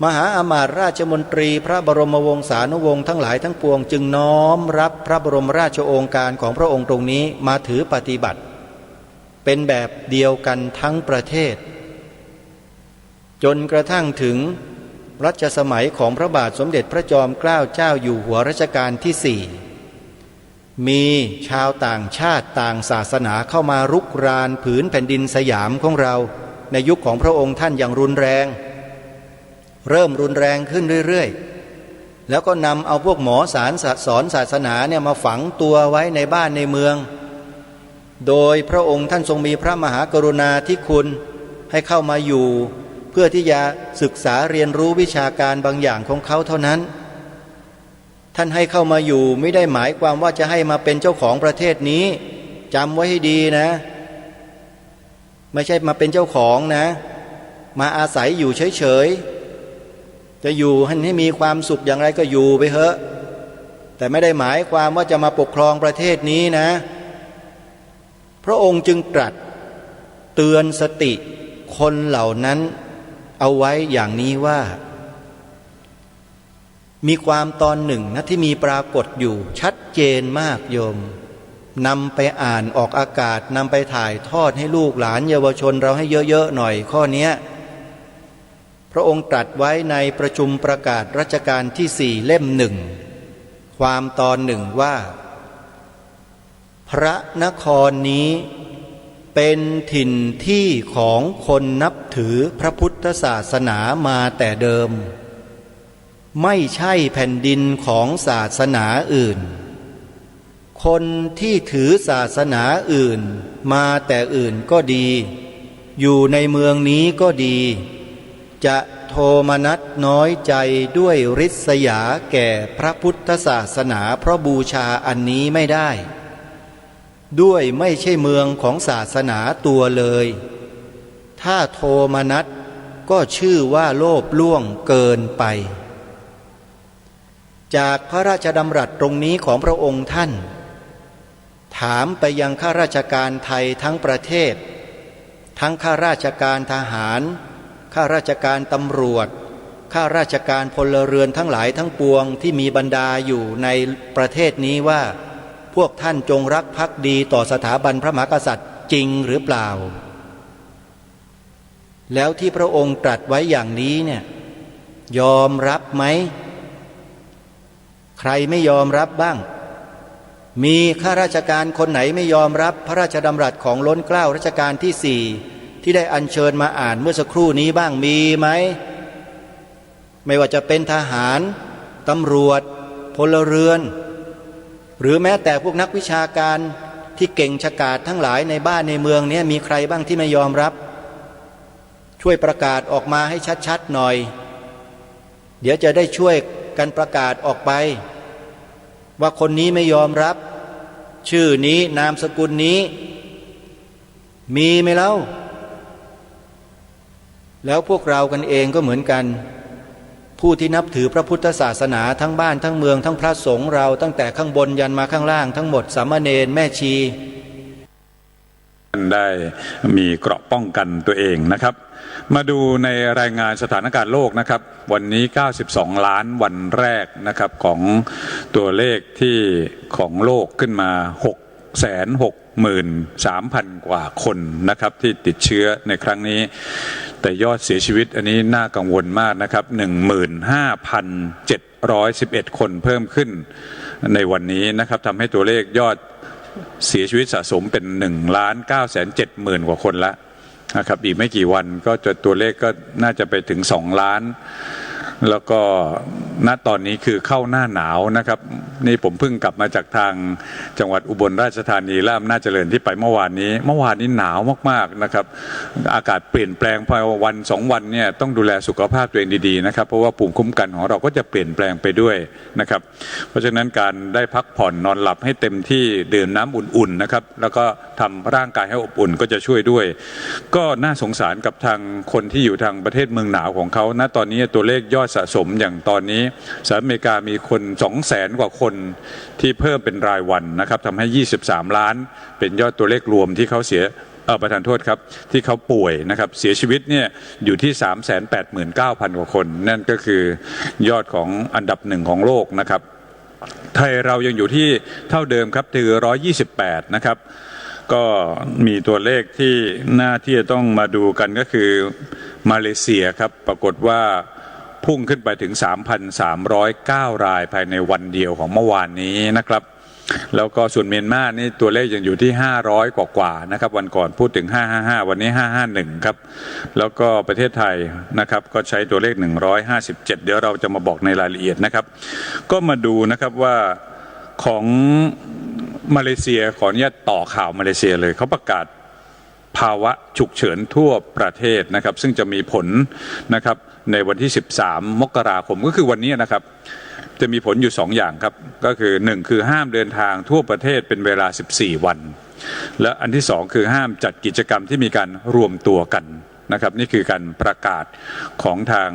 มหาอมาตย์ราชมนตรีพระบรมวงศานุวงศ์ทั้งหลายทั้งปวงจึงน้อมรับพระบรมราชโองการของพระองค์ตรงนี้มาถือปฏิบัติเป็นแบบเดียวกันทั้งประเทศจนกระทั่งถึงรัชสมัยของพระบาทสมเด็จพระจอมเกล้าเจ้าอยู่หัวรัชกาลที่ 4มีชาวต่างชาติต่างศาสนาเข้ามารุกรานผืนแผ่นดินสยามของเราในยุคของพระองค์ท่านอย่างรุนแรงเริ่มรุนแรงขึ้นเรื่อยๆแล้วก็นำเอาพวกหมอสอนศาสนาเนี่ยมาฝังตัวไว้ในบ้านในเมืองโดยพระองค์ท่านทรงมีพระมหากรุณาธิคุณให้เข้ามาอยู่เพื่อที่จะศึกษาเรียนรู้วิชาการบางอย่างของเขาเท่านั้นท่านให้เข้ามาอยู่ไม่ได้หมายความว่าจะให้มาเป็นเจ้าของประเทศนี้จำไว้ให้ดีนะไม่ใช่มาเป็นเจ้าของนะมาอาศัยอยู่เฉยๆจะอยู่ให้มีความสุขอย่างไรก็อยู่ไปเถอะแต่ไม่ได้หมายความว่าจะมาปกครองประเทศนี้นะพระองค์จึงตรัสเตือนสติคนเหล่านั้นเอาไว้อย่างนี้ว่ามีความตอนหนึ่งนะที่มีปรากฏอยู่ชัดเจนมากโยมนำไปอ่านออกอากาศนำไปถ่ายทอดให้ลูกหลานเยาวชนเราให้เยอะๆหน่อยข้อนี้พระองค์ตรัสไว้ในประชุมประกาศรัชกาลที่ 4เล่ม 1ความตอนหนึ่งว่าพระนครนี้เป็นถิ่นที่ของคนนับถือพระพุทธศาสนามาแต่เดิมไม่ใช่แผ่นดินของศาสนาอื่นคนที่ถือศาสนาอื่นมาแต่อื่นก็ดีอยู่ในเมืองนี้ก็ดีจะโทมนัสน้อยใจด้วยริษยาแก่พระพุทธศาสนาเพราะบูชาอันนี้ไม่ได้ด้วยไม่ใช่เมืองของศาสนาตัวเลยถ้าโทมนัสก็ชื่อว่าโลภล่วงเกินไปจากพระราชดำรัสตรงนี้ของพระองค์ท่านถามไปยังข้าราชการไทยทั้งประเทศทั้งข้าราชการทหารข้าราชการตำรวจข้าราชการพลเรือนทั้งหลายทั้งปวงที่มีบรรดาอยู่ในประเทศนี้ว่าพวกท่านจงรักภักดีต่อสถาบันพระมหากษัตริย์จริงหรือเปล่าแล้วที่พระองค์ตรัสไว้อย่างนี้เนี่ย ยอมรับไหมใครไม่ยอมรับบ้างมีข้าราชการคนไหนไม่ยอมรับพระราชดำรัสของล้นเกล้ารัชกาลที่ 4ที่ได้อัญเชิญมาอ่านเมื่อสักครู่นี้บ้างมีไหมไม่ว่าจะเป็นทหารตำรวจพลเรือนหรือแม้แต่พวกนักวิชาการที่เก่งฉกาจทั้งหลายในบ้านในเมืองนี้มีใครบ้างที่ไม่ยอมรับช่วยประกาศออกมาให้ชัดๆหน่อยเดี๋ยวจะได้ช่วยกันประกาศออกไปว่าคนนี้ไม่ยอมรับชื่อนี้นามสกุลนี้มีไหมเล่าแล้วพวกเรากันเองก็เหมือนกันผู้ที่นับถือพระพุทธศาสนาทั้งบ้านทั้งเมืองทั้งพระสงฆ์เราตั้งแต่ข้างบนยันมาข้างล่างทั้งหมดสามเณรแม่ชีได้มีเกราะป้องกันตัวเองนะครับมาดูในรายงานสถานการณ์โลกนะครับวันนี้92ล้านวันแรกนะครับของตัวเลขที่ของโลกขึ้นมา663,000 กว่าคนนะครับที่ติดเชื้อในครั้งนี้แต่ยอดเสียชีวิตอันนี้น่ากังวลมากนะครับ 15,711 คนเพิ่มขึ้นในวันนี้นะครับทำให้ตัวเลขยอดเสียชีวิตสะสมเป็น 1,970,000 กว่าคนละนะครับอีกไม่กี่วันก็จะตัวเลขก็น่าจะไปถึง2ล้านแล้วก็ณตอนนี้คือเข้าหน้าหนาวนะครับนี่ผมเพิ่งกลับมาจากทางจังหวัดอุบลราชธานีและอำนาจเจริญที่ไปเมื่อวานนี้หนาวมากๆนะครับอากาศเปลี่ยนแปลงภายในวัน2วันเนี่ยต้องดูแลสุขภาพตัวเองดีๆนะครับเพราะว่าภูมิคุ้มกันของเราก็จะเปลี่ยนแปลงไปด้วยนะครับเพราะฉะนั้นการได้พักผ่อนนอนหลับให้เต็มที่ดื่มน้ำอุ่นๆนะครับแล้วก็ทำร่างกายให้อบอุ่นก็จะช่วยด้วยก็น่าสงสารกับทางคนที่อยู่ทางประเทศเมืองหนาวของเขาณตอนนี้ตัวเลขยอดสะสมอย่างตอนนี้สหรัฐอเมริกามีคน 200,000 กว่าคนที่เพิ่มเป็นรายวันนะครับทำให้23ล้านเป็นยอดตัวเลขรวมที่เขาเสียประธานโทษครับที่เขาป่วยนะครับเสียชีวิตเนี่ยอยู่ที่ 389,000 กว่าคนนั่นก็คือยอดของอันดับ1ของโลกนะครับไทยเรายังอยู่ที่เท่าเดิมครับคือ128นะครับก็มีตัวเลขที่น่าที่จะต้องมาดูกันก็คือมาเลเซียครับปรากฏว่าพุ่งขึ้นไปถึง 3,309 รายภายในวันเดียวของเมื่อวานนี้นะครับแล้วก็ส่วนเมียนมานี่ตัวเลขยังอยู่ที่500กว่านะครับวันก่อนพูดถึง555วันนี้551ครับแล้วก็ประเทศไทยนะครับก็ใช้ตัวเลข157เดี๋ยวเราจะมาบอกในรายละเอียดนะครับก็มาดูนะครับว่าของมาเลเซียขออนุญาตต่อข่าวมาเลเซียเลยเขาประกาศภาวะฉุกเฉินทั่วประเทศนะครับซึ่งจะมีผลนะครับในวันที่13มกราคมก็คือวันนี้นะครับจะมีผลอยู่2อย่างครับก็คือ1คือห้ามเดินทางทั่วประเทศเป็นเวลา14วันและอันที่2คือห้ามจัดกิจกรรมที่มีการรวมตัวกันนะครับนี่คือการประกาศของทาง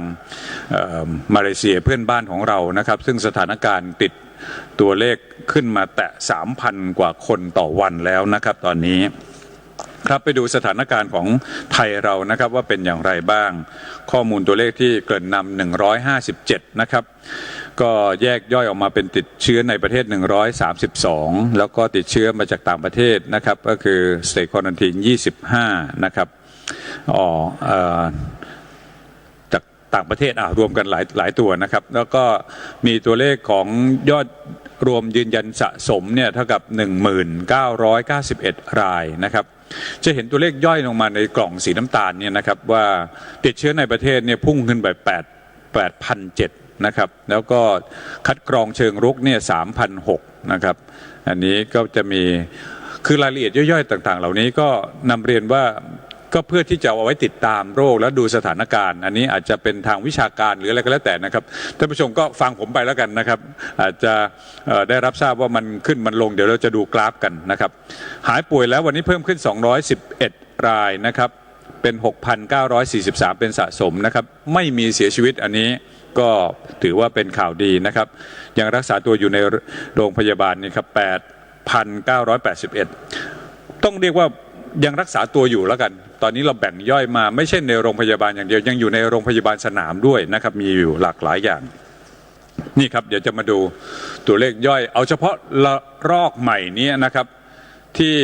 มาเลเซียเพื่อนบ้านของเรานะครับซึ่งสถานการณ์ติดตัวเลขขึ้นมาแตะ 3,000 กว่าคนต่อวันแล้วนะครับตอนนี้ครับไปดูสถานการณ์ของไทยเรานะครับว่าเป็นอย่างไรบ้างข้อมูลตัวเลขที่เกริ่นนำ157นะครับก็แยกย่อยออกมาเป็นติดเชื้อในประเทศ132แล้วก็ติดเชื้อมาจากต่างประเทศนะครับก็คือ State Quarantine 25นะครับจากต่างประเทศรวมกันหลายตัวนะครับแล้วก็มีตัวเลขของยอดรวมยืนยันสะสมเนี่ยเท่ากับ 1991 รายนะครับจะเห็นตัวเลขย่อยลงมาในกล่องสีน้ำตาลเนี่ยนะครับว่าติดเชื้อในประเทศเนี่ยพุ่งขึ้นไป8,700นะครับแล้วก็คัดกรองเชิงรุกเนี่ย 3,600 นะครับอันนี้ก็จะมีคือรายละเอียดย่อยๆต่างๆเหล่านี้ก็นำเรียนว่าก็เพื่อที่จะเอาไว้ติดตามโรคและดูสถานการณ์อันนี้อาจจะเป็นทางวิชาการหรืออะไรก็แล้วแต่นะครับท่านผู้ชมก็ฟังผมไปแล้วกันนะครับอาจจะได้รับทราบว่ามันขึ้นมันลงเดี๋ยวเราจะดูกราฟกันนะครับหายป่วยแล้ววันนี้เพิ่มขึ้น211รายนะครับเป็น 6,943 เป็นสะสมนะครับไม่มีเสียชีวิตอันนี้ก็ถือว่าเป็นข่าวดีนะครับยังรักษาตัวอยู่ในโรงพยาบาลนี่ครับ 8,981 ต้องเรียกว่ายังรักษาตัวอยู่แล้วกันตอนนี้เราแบ่งย่อยมาไม่ใช่ในโรงพยาบาลอย่างเดียวยังอยู่ในโรงพยาบาลสนามด้วยนะครับมีอยู่หลากหลายอย่างนี่ครับเดี๋ยวจะมาดูตัวเลขย่อยเอาเฉพาะระลอกใหม่นี้นะครับที่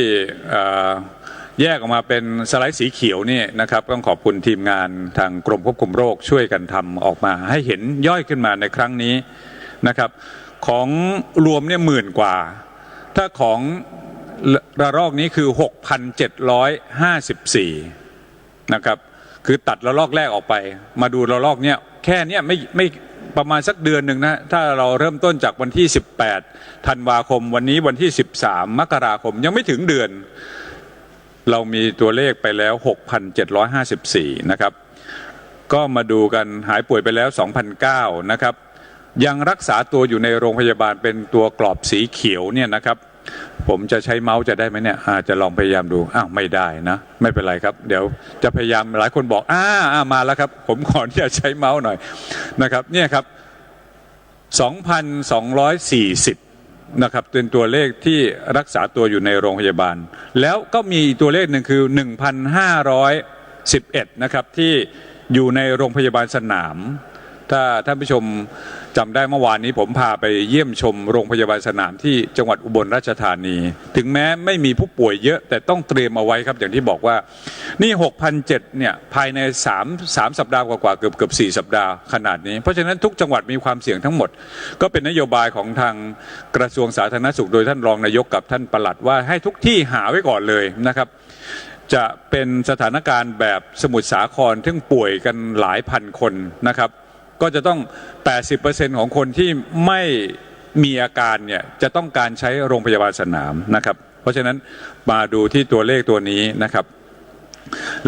แยกออกมาเป็นสไลด์สีเขียวนี่นะครับต้องขอบคุณทีมงานทางกรมควบคุมโรคช่วยกันทำออกมาให้เห็นย่อยขึ้นมาในครั้งนี้นะครับของรวมเนี่ย10,000 กว่าถ้าของระลอกนี้คือ 6,754 นะครับคือตัดระลอกแรกออกไปมาดูระลอกเนี้ยแค่เนี้ยไม่ประมาณสักเดือนหนึ่งนะถ้าเราเริ่มต้นจากวันที่18ธันวาคมวันนี้วันที่13มกราคมยังไม่ถึงเดือนเรามีตัวเลขไปแล้ว 6,754 นะครับก็มาดูกันหายป่วยไปแล้ว 2,009 นะครับยังรักษาตัวอยู่ในโรงพยาบาลเป็นตัวกรอบสีเขียวเนี่ยนะครับผมจะใช้เมาส์จะได้ไหมเนี่ยจะลองพยายามดูอ้าวไม่ได้นะไม่เป็นไรครับเดี๋ยวจะพยายามหลายคนบอกมาแล้วครับผมขอที่จะใช้เมาส์หน่อยนะครับเนี่ยครับ 2,240 นะครับเป็นตัวเลขที่รักษาตัวอยู่ในโรงพยาบาลแล้วก็มีตัวเลขหนึ่งคือ 1,511 นะครับที่อยู่ในโรงพยาบาลสนามถ้าท่านผู้ชมจำได้เมื่อวานนี้ผมพาไปเยี่ยมชมโรงพยาบาลสนามที่จังหวัดอุบลราชธานีถึงแม้ไม่มีผู้ป่วยเยอะแต่ต้องเตรียมเอาไว้ครับอย่างที่บอกว่านี่ 6,700 เนี่ยภายใน3สัปดาห์กว่าๆเกือบ4สัปดาห์ขนาดนี้เพราะฉะนั้นทุกจังหวัดมีความเสี่ยงทั้งหมดก็เป็นนโยบายของทางกระทรวงสาธารณสุขโดยท่านรองนายกกับท่านปลัดว่าให้ทุกที่หาไว้ก่อนเลยนะครับจะเป็นสถานการณ์แบบสมุทรสาครซึ่งป่วยกันหลายพันคนนะครับก็จะต้อง 80% ของคนที่ไม่มีอาการเนี่ยจะต้องการใช้โรงพยาบาลสนามนะครับเพราะฉะนั้นมาดูที่ตัวเลขตัวนี้นะครับ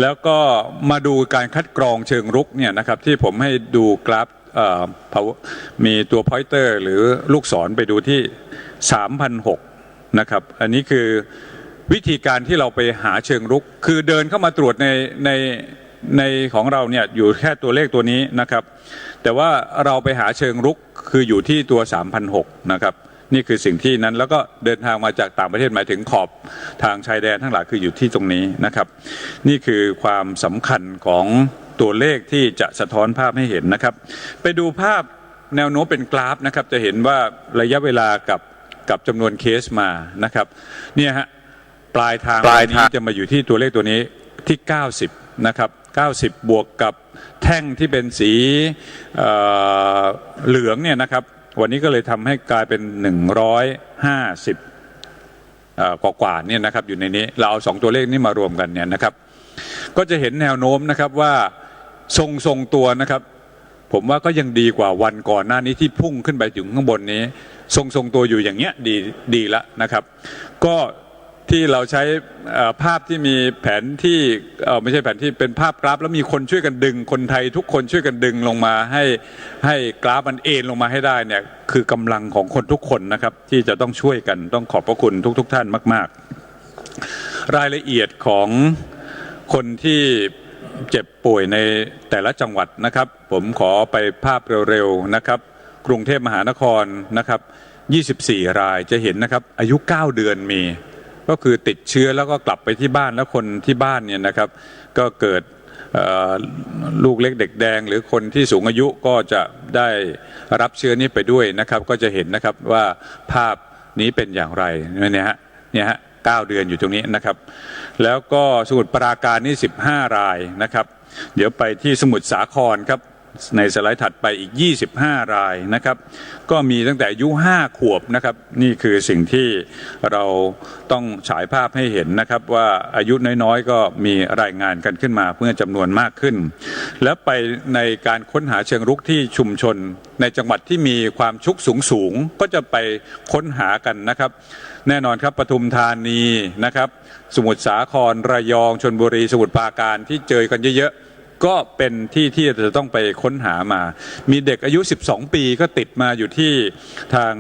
แล้วก็มาดูการคัดกรองเชิงรุกเนี่ยนะครับที่ผมให้ดูกราฟมีตัวพอยเตอร์หรือลูกศรไปดูที่ 3,600 นะครับอันนี้คือวิธีการที่เราไปหาเชิงรุกคือเดินเข้ามาตรวจในของเราเนี่ยอยู่แค่ตัวเลขตัวนี้นะครับแต่ว่าเราไปหาเชิงรุกคืออยู่ที่ตัว 3,600 นะครับนี่คือสิ่งที่นั้นแล้วก็เดินทางมาจากต่างประเทศหมายถึงขอบทางชายแดนทั้งหลายคืออยู่ที่ตรงนี้นะครับนี่คือความสำคัญของตัวเลขที่จะสะท้อนภาพให้เห็นนะครับไปดูภาพแนวโน้มเป็นกราฟนะครับจะเห็นว่าระยะเวลากับจำนวนเคสมานะครับเนี่ยฮะปลายทางนี้จะมาอยู่ที่ตัวเลขตัวนี้ที่ 90 นะครับ90 บวกกับแท่งที่เป็นสีเหลืองเนี่ยนะครับวันนี้ก็เลยทำให้กลายเป็น150กว่าเนี่ยนะครับอยู่ในนี้เราเอา2ตัวเลขนี้มารวมกันเนี่ยนะครับก็จะเห็นแนวโน้มนะครับว่าทรงตัวนะครับผมว่าก็ยังดีกว่าวันก่อนหน้านี้ที่พุ่งขึ้นไปถึงข้างบนนี้ทรงตัวอยู่อย่างเงี้ยดีละนะครับก็ที่เราใช้ภาพที่มีแผนที่ไม่ใช่แผนที่เป็นภาพกราฟแล้วมีคนช่วยกันดึงคนไทยทุกคนช่วยกันดึงลงมาให้กราฟมันเอ็นลงมาให้ได้เนี่ยคือกำลังของคนทุกคนนะครับที่จะต้องช่วยกันต้องขอบพระคุณทุกท่านมากๆรายละเอียดของคนที่เจ็บป่วยในแต่ละจังหวัดนะครับผมขอไปภาพเร็วๆนะครับกรุงเทพมหานครนะครับ24 รายจะเห็นนะครับอายุ9 เดือนมีก็คือติดเชื้อแล้วก็กลับไปที่บ้านแล้วคนที่บ้านเนี่ยนะครับก็เกิดลูกเล็กเด็กแดงหรือคนที่สูงอายุก็จะได้รับเชื้อนี้ไปด้วยนะครับก็จะเห็นนะครับว่าภาพนี้เป็นอย่างไรเนี่ยฮะ9 เดือนอยู่ตรงนี้นะครับแล้วก็สมุทรปราการนี่15 รายนะครับเดี๋ยวไปที่สมุทรสาครครับในสไลด์ถัดไปอีก25 รายนะครับก็มีตั้งแต่อายุ5 ขวบนะครับนี่คือสิ่งที่เราต้องฉายภาพให้เห็นนะครับว่าอายุน้อยๆก็มีรายงานกันขึ้นมาเพื่อจำนวนมากขึ้นแล้วไปในการค้นหาเชิงรุกที่ชุมชนในจังหวัดที่มีความชุกสูงก็จะไปค้นหากันนะครับแน่นอนครับปทุมธานีนะครับสมุทรสาครระยองชลบุรีสมุทรปราการที่เจอกันเยอะๆก็เป็นที่จะต้องไปค้นหามามีเด็กอายุ12 ปีก็ติดมาอยู่ที่ทาง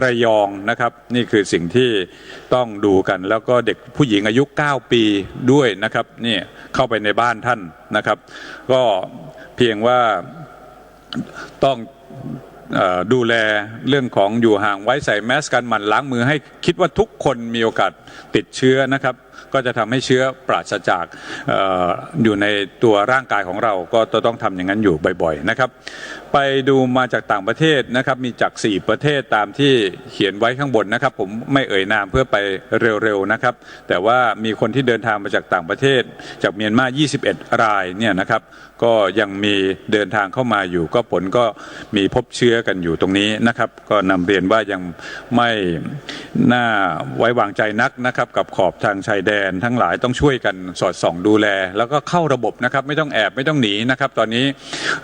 ระยองนะครับนี่คือสิ่งที่ต้องดูกันแล้วก็เด็กผู้หญิงอายุ9 ปีด้วยนะครับนี่เข้าไปในบ้านท่านนะครับก็เพียงว่าต้องดูแลเรื่องของอยู่ห่างไว้ใส่แมสกันหมั่นล้างมือให้คิดว่าทุกคนมีโอกาสติดเชื้อนะครับ ก็จะทำให้เชื้อปราศจากอยู่ในตัวร่างกายของเราก็ต้องทำอย่างนั้นอยู่บ่อยๆนะครับไปดูมาจากต่างประเทศนะครับมีจาก4ประเทศตามที่เขียนไว้ข้างบนนะครับผมไม่เอ่ยนามเพื่อไปเร็วๆนะครับแต่ว่ามีคนที่เดินทางมาจากต่างประเทศจากเมียนมา21รายเนี่ยนะครับก็ยังมีเดินทางเข้ามาอยู่ก็ผลก็มีพบเชื้อกันอยู่ตรงนี้นะครับก็นำเรียนว่ายังไม่น่าไว้วางใจนักนะครับกับขอบทางชายแดนทั้งหลายต้องช่วยกันสอดส่องดูแลแล้วก็เข้าระบบนะครับไม่ต้องแอบไม่ต้องหนีนะครับตอนนี้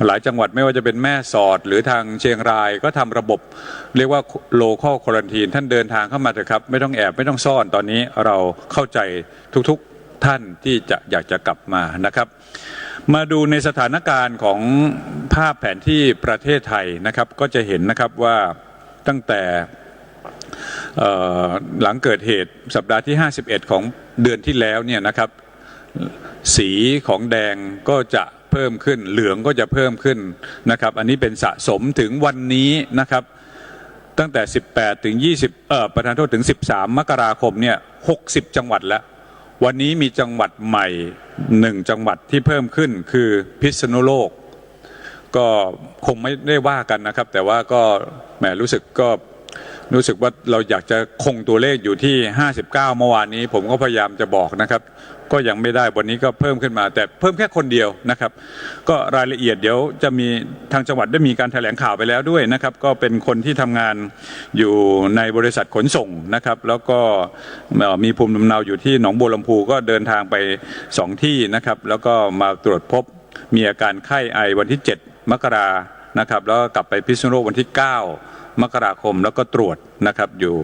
หลายจังหวัดไม่ว่าจะเป็นแม่สอดหรือทางเชียงรายก็ทำระบบเรียกว่า local quarantine ท่านเดินทางเข้ามาเถอะครับไม่ต้องแอบไม่ต้องซ่อนตอนนี้เราเข้าใจทุกๆท่านที่อยากจะกลับมานะครับมาดูในสถานการณ์ของภาพแผนที่ประเทศไทยนะครับก็จะเห็นนะครับว่าตั้งแต่หลังเกิดเหตุสัปดาห์ที่51ของเดือนที่แล้วเนี่ยนะครับสีของแดงก็จะเพิ่มขึ้นเหลืองก็จะเพิ่มขึ้นนะครับอันนี้เป็นสะสมถึงวันนี้นะครับตั้งแต่18ถึง20ประธานโทษถึง13มกราคมเนี่ย60จังหวัดแล้ววันนี้มีจังหวัดใหม่1จังหวัดที่เพิ่มขึ้นคือพิษณุโลกก็คงไม่ได้ว่ากันนะครับแต่ว่าก็แหมรู้สึกว่าเราอยากจะคงตัวเลขอยู่ที่59เมื่อวานนี้ผมก็พยายามจะบอกนะครับก็ยังไม่ได้วันนี้ก็เพิ่มขึ้นมาแต่เพิ่มแค่คนเดียวนะครับก็รายละเอียดเดี๋ยวจะมีทางจังหวัดได้มีการแถลงข่าวไปแล้วด้วยนะครับก็เป็นคนที่ทำงานอยู่ในบริษัทขนส่งนะครับแล้วก็มีภูมิลำเนาอยู่ที่หนองบัวลำพูก็เดินทางไป2ที่นะครับแล้วก็มาตรวจพบมีอาการไข้ไอวันที่7มกรานะครับแล้วก็กลับไปพิษณุโลกวันที่9มกราคมแล้วก็ตรวจนะครับอยู่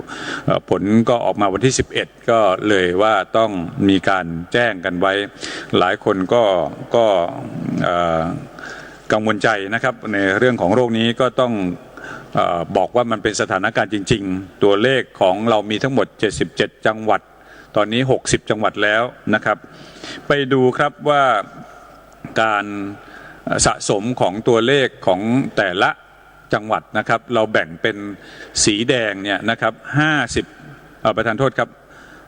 ผลก็ออกมาวันที่11ก็เลยว่าต้องมีการแจ้งกันไว้หลายคนก็กังวลใจนะครับในเรื่องของโรคนี้ก็ต้องบอกว่ามันเป็นสถานการณ์จริงๆตัวเลขของเรามีทั้งหมด77จังหวัดตอนนี้60จังหวัดแล้วนะครับไปดูครับว่าการสะสมของตัวเลขของแต่ละจังหวัดนะครับเราแบ่งเป็นสีแดงเนี่ยนะครับประธานโทษครับ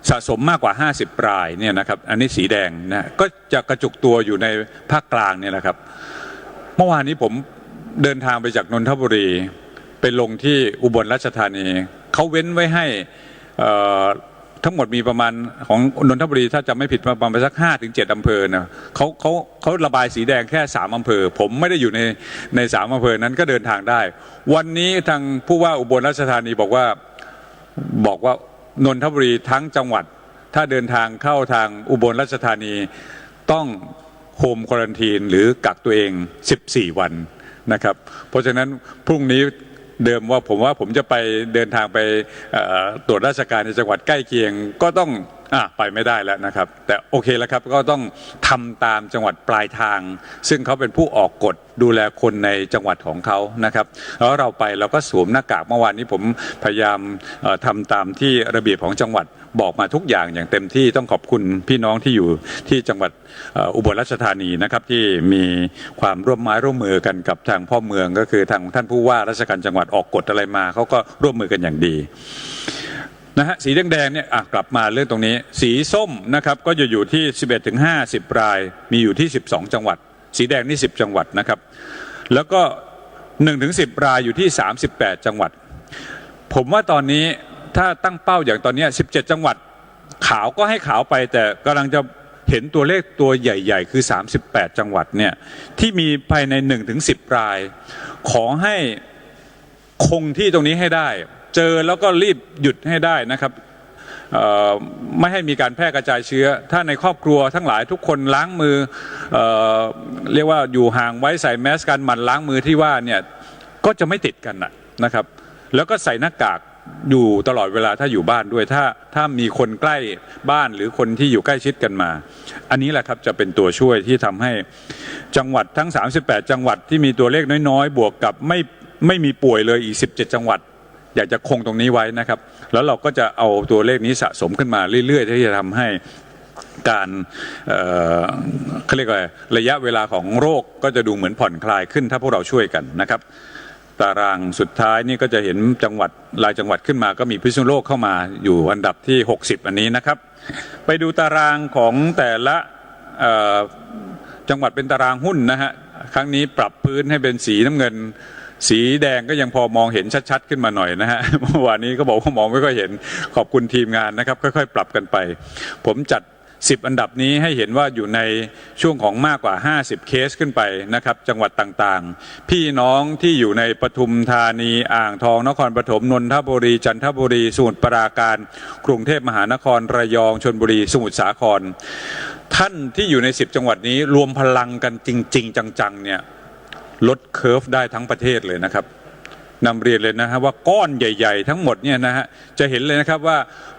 สะสมมากกว่า50รายเนี่ยนะครับอันนี้สีแดงนะก็จะกระจุกตัวอยู่ในภาคกลางเนี่ยนะครับเมื่อวานนี้ผมเดินทางไปจากนนทบุรีไปลงที่อุบลราชธานีเขาเว้นไว้ให้ทั้งหมดมีประมาณของนนทบุรีถ้าจำไม่ผิดประมาณสัก5-7อำเภอนะเขาระบายสีแดงแค่3อำเภอผมไม่ได้อยู่ใน3อำเภอนั้นก็เดินทางได้วันนี้ทางผู้ว่าอุบลราชธานีบอกว่านนทบุรีทั้งจังหวัดถ้าเดินทางเข้าทางอุบลราชธานีต้องโฮมควอรันทีนหรือกักตัวเอง14วันนะครับเพราะฉะนั้นพรุ่งนี้เดิมว่าผมจะไปเดินทางไปตรวจราชการในจังหวัดใกล้เคียงก็ต้องไปไม่ได้แล้วนะครับแต่โอเคแล้วครับก็ต้องทำตามจังหวัดปลายทางซึ่งเขาเป็นผู้ออกกฎดูแลคนในจังหวัดของเขานะครับแล้วเราไปเราก็สวมหน้ากากเมื่อวานนี้ผมพยายามทำตามที่ระเบียบของจังหวัดบอกมาทุกอย่างอย่างเต็มที่ต้องขอบคุณพี่น้องที่อยู่ที่จังหวัดอุบลราชธานีนะครับที่มีความร่วมไม้ร่วมมือกันกับทางพ่อเมืองก็คือทางท่านผู้ว่าราชการจังหวัดออกกฎอะไรมาเขาก็ร่วมมือกันอย่างดีนะฮะสีแดงๆเนี่ยกลับมาเรื่องตรงนี้สีส้มนะครับก็จะอยู่ที่11ถึง50รายมีอยู่ที่12จังหวัดสีแดงนี่10จังหวัดนะครับแล้วก็1ถึง10รายอยู่ที่38จังหวัดผมว่าตอนนี้ถ้าตั้งเป้าอย่างตอนนี้17จังหวัดขาวก็ให้ขาวไปแต่กำลังจะเห็นตัวเลขตัวใหญ่ๆคือ38จังหวัดเนี่ยที่มีภายใน1ถึง10รายขอให้คงที่ตรงนี้ให้ได้เจอแล้วก็รีบหยุดให้ได้นะครับไม่ให้มีการแพร่กระจายเชื้อถ้าในครอบครัวทั้งหลายทุกคนล้างมือเรียกว่าอยู่ห่างไว้ใส่แมสกันหมั่นล้างมือที่ว่าเนี่ยก็จะไม่ติดกันนะครับแล้วก็ใส่หน้ากากอยู่ตลอดเวลาถ้าอยู่บ้านด้วยถ้ามีคนใกล้บ้านหรือคนที่อยู่ใกล้ชิดกันมาอันนี้แหละครับจะเป็นตัวช่วยที่ทำให้จังหวัดทั้ง38จังหวัดที่มีตัวเลขน้อยๆบวกกับไม่มีป่วยเลยอีก17จังหวัดอยากจะคงตรงนี้ไว้นะครับแล้วเราก็จะเอาตัวเลขนี้สะสมขึ้นมาเรื่อยๆที่จะทำให้การเขาเรียกว่าระยะเวลาของโรคก็จะดูเหมือนผ่อนคลายขึ้นถ้าพวกเราช่วยกันนะครับ ตารางสุดท้ายนี่ก็จะเห็นจังหวัดรายจังหวัดขึ้นมาก็มีพิษณุโลกเข้ามาอยู่อันดับที่60อันนี้นะครับไปดูตารางของแต่ละจังหวัดเป็นตารางหุ้นนะฮะครั้งนี้ปรับพื้นให้เป็นสีน้ำเงินสีแดงก็ยังพอมองเห็นชัดๆขึ้นมาหน่อยนะฮะเมื่อวานนี้ก็บอกว่ามองไม่ค่อยเห็นขอบคุณทีมงานนะครับค่อยๆปรับกันไปผมจัด10อันดับนี้ให้เห็นว่าอยู่ในช่วงของมากกว่า50เคสขึ้นไปนะครับจังหวัดต่างๆพี่น้องที่อยู่ในปทุมธานีอ่างทองนครปฐมนนทบุรีจันทบุรีสมุทรปราการกรุงเทพมหานครระยองชลบุรีสมุทรสาครท่านที่อยู่ใน10จังหวัดนี้รวมพลังกันจริงๆจังๆเนี่ยลดเคอร์ฟได้ทั้งประเทศเลยนะครับนำเรียนเลยนะฮะว่าก้อนใหญ่ๆทั้งหมดเนี่ยนะฮะจะเห็นเลยนะครับว่า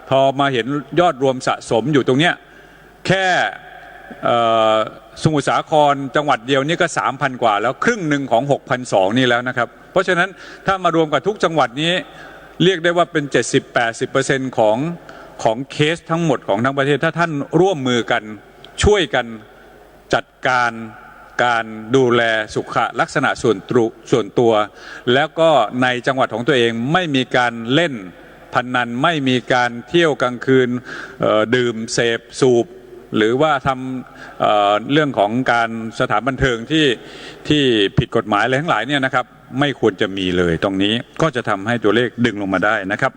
พอมาเห็นยอดรวมสะสมอยู่ตรงเนี้ยแค่สมุทรสาครจังหวัดเดียวนี่ก็ 3,000 กว่าแล้วครึ่งหนึ่งของ 6,200 นี่แล้วนะครับเพราะฉะนั้นถ้ามารวมกับทุกจังหวัดนี้เรียกได้ว่าเป็น 70-80% ของเคสทั้งหมดของทั้งประเทศถ้าท่านร่วมมือกันช่วยกันจัดการดูแลสุขลักษณะส่วนตัวแล้วก็ในจังหวัดของตัวเองไม่มีการเล่นพนันไม่มีการเที่ยวกลางคืนดื่มเสพสูบหรือว่าทำเรื่องของการสถานบันเทิงที่ผิดกฎหมายอะไรทั้งหลายเนี่ยนะครับไม่ควรจะมีเลยตรงนี้ก็จะทำให้ตัวเลขดึงลงมาได้นะครับ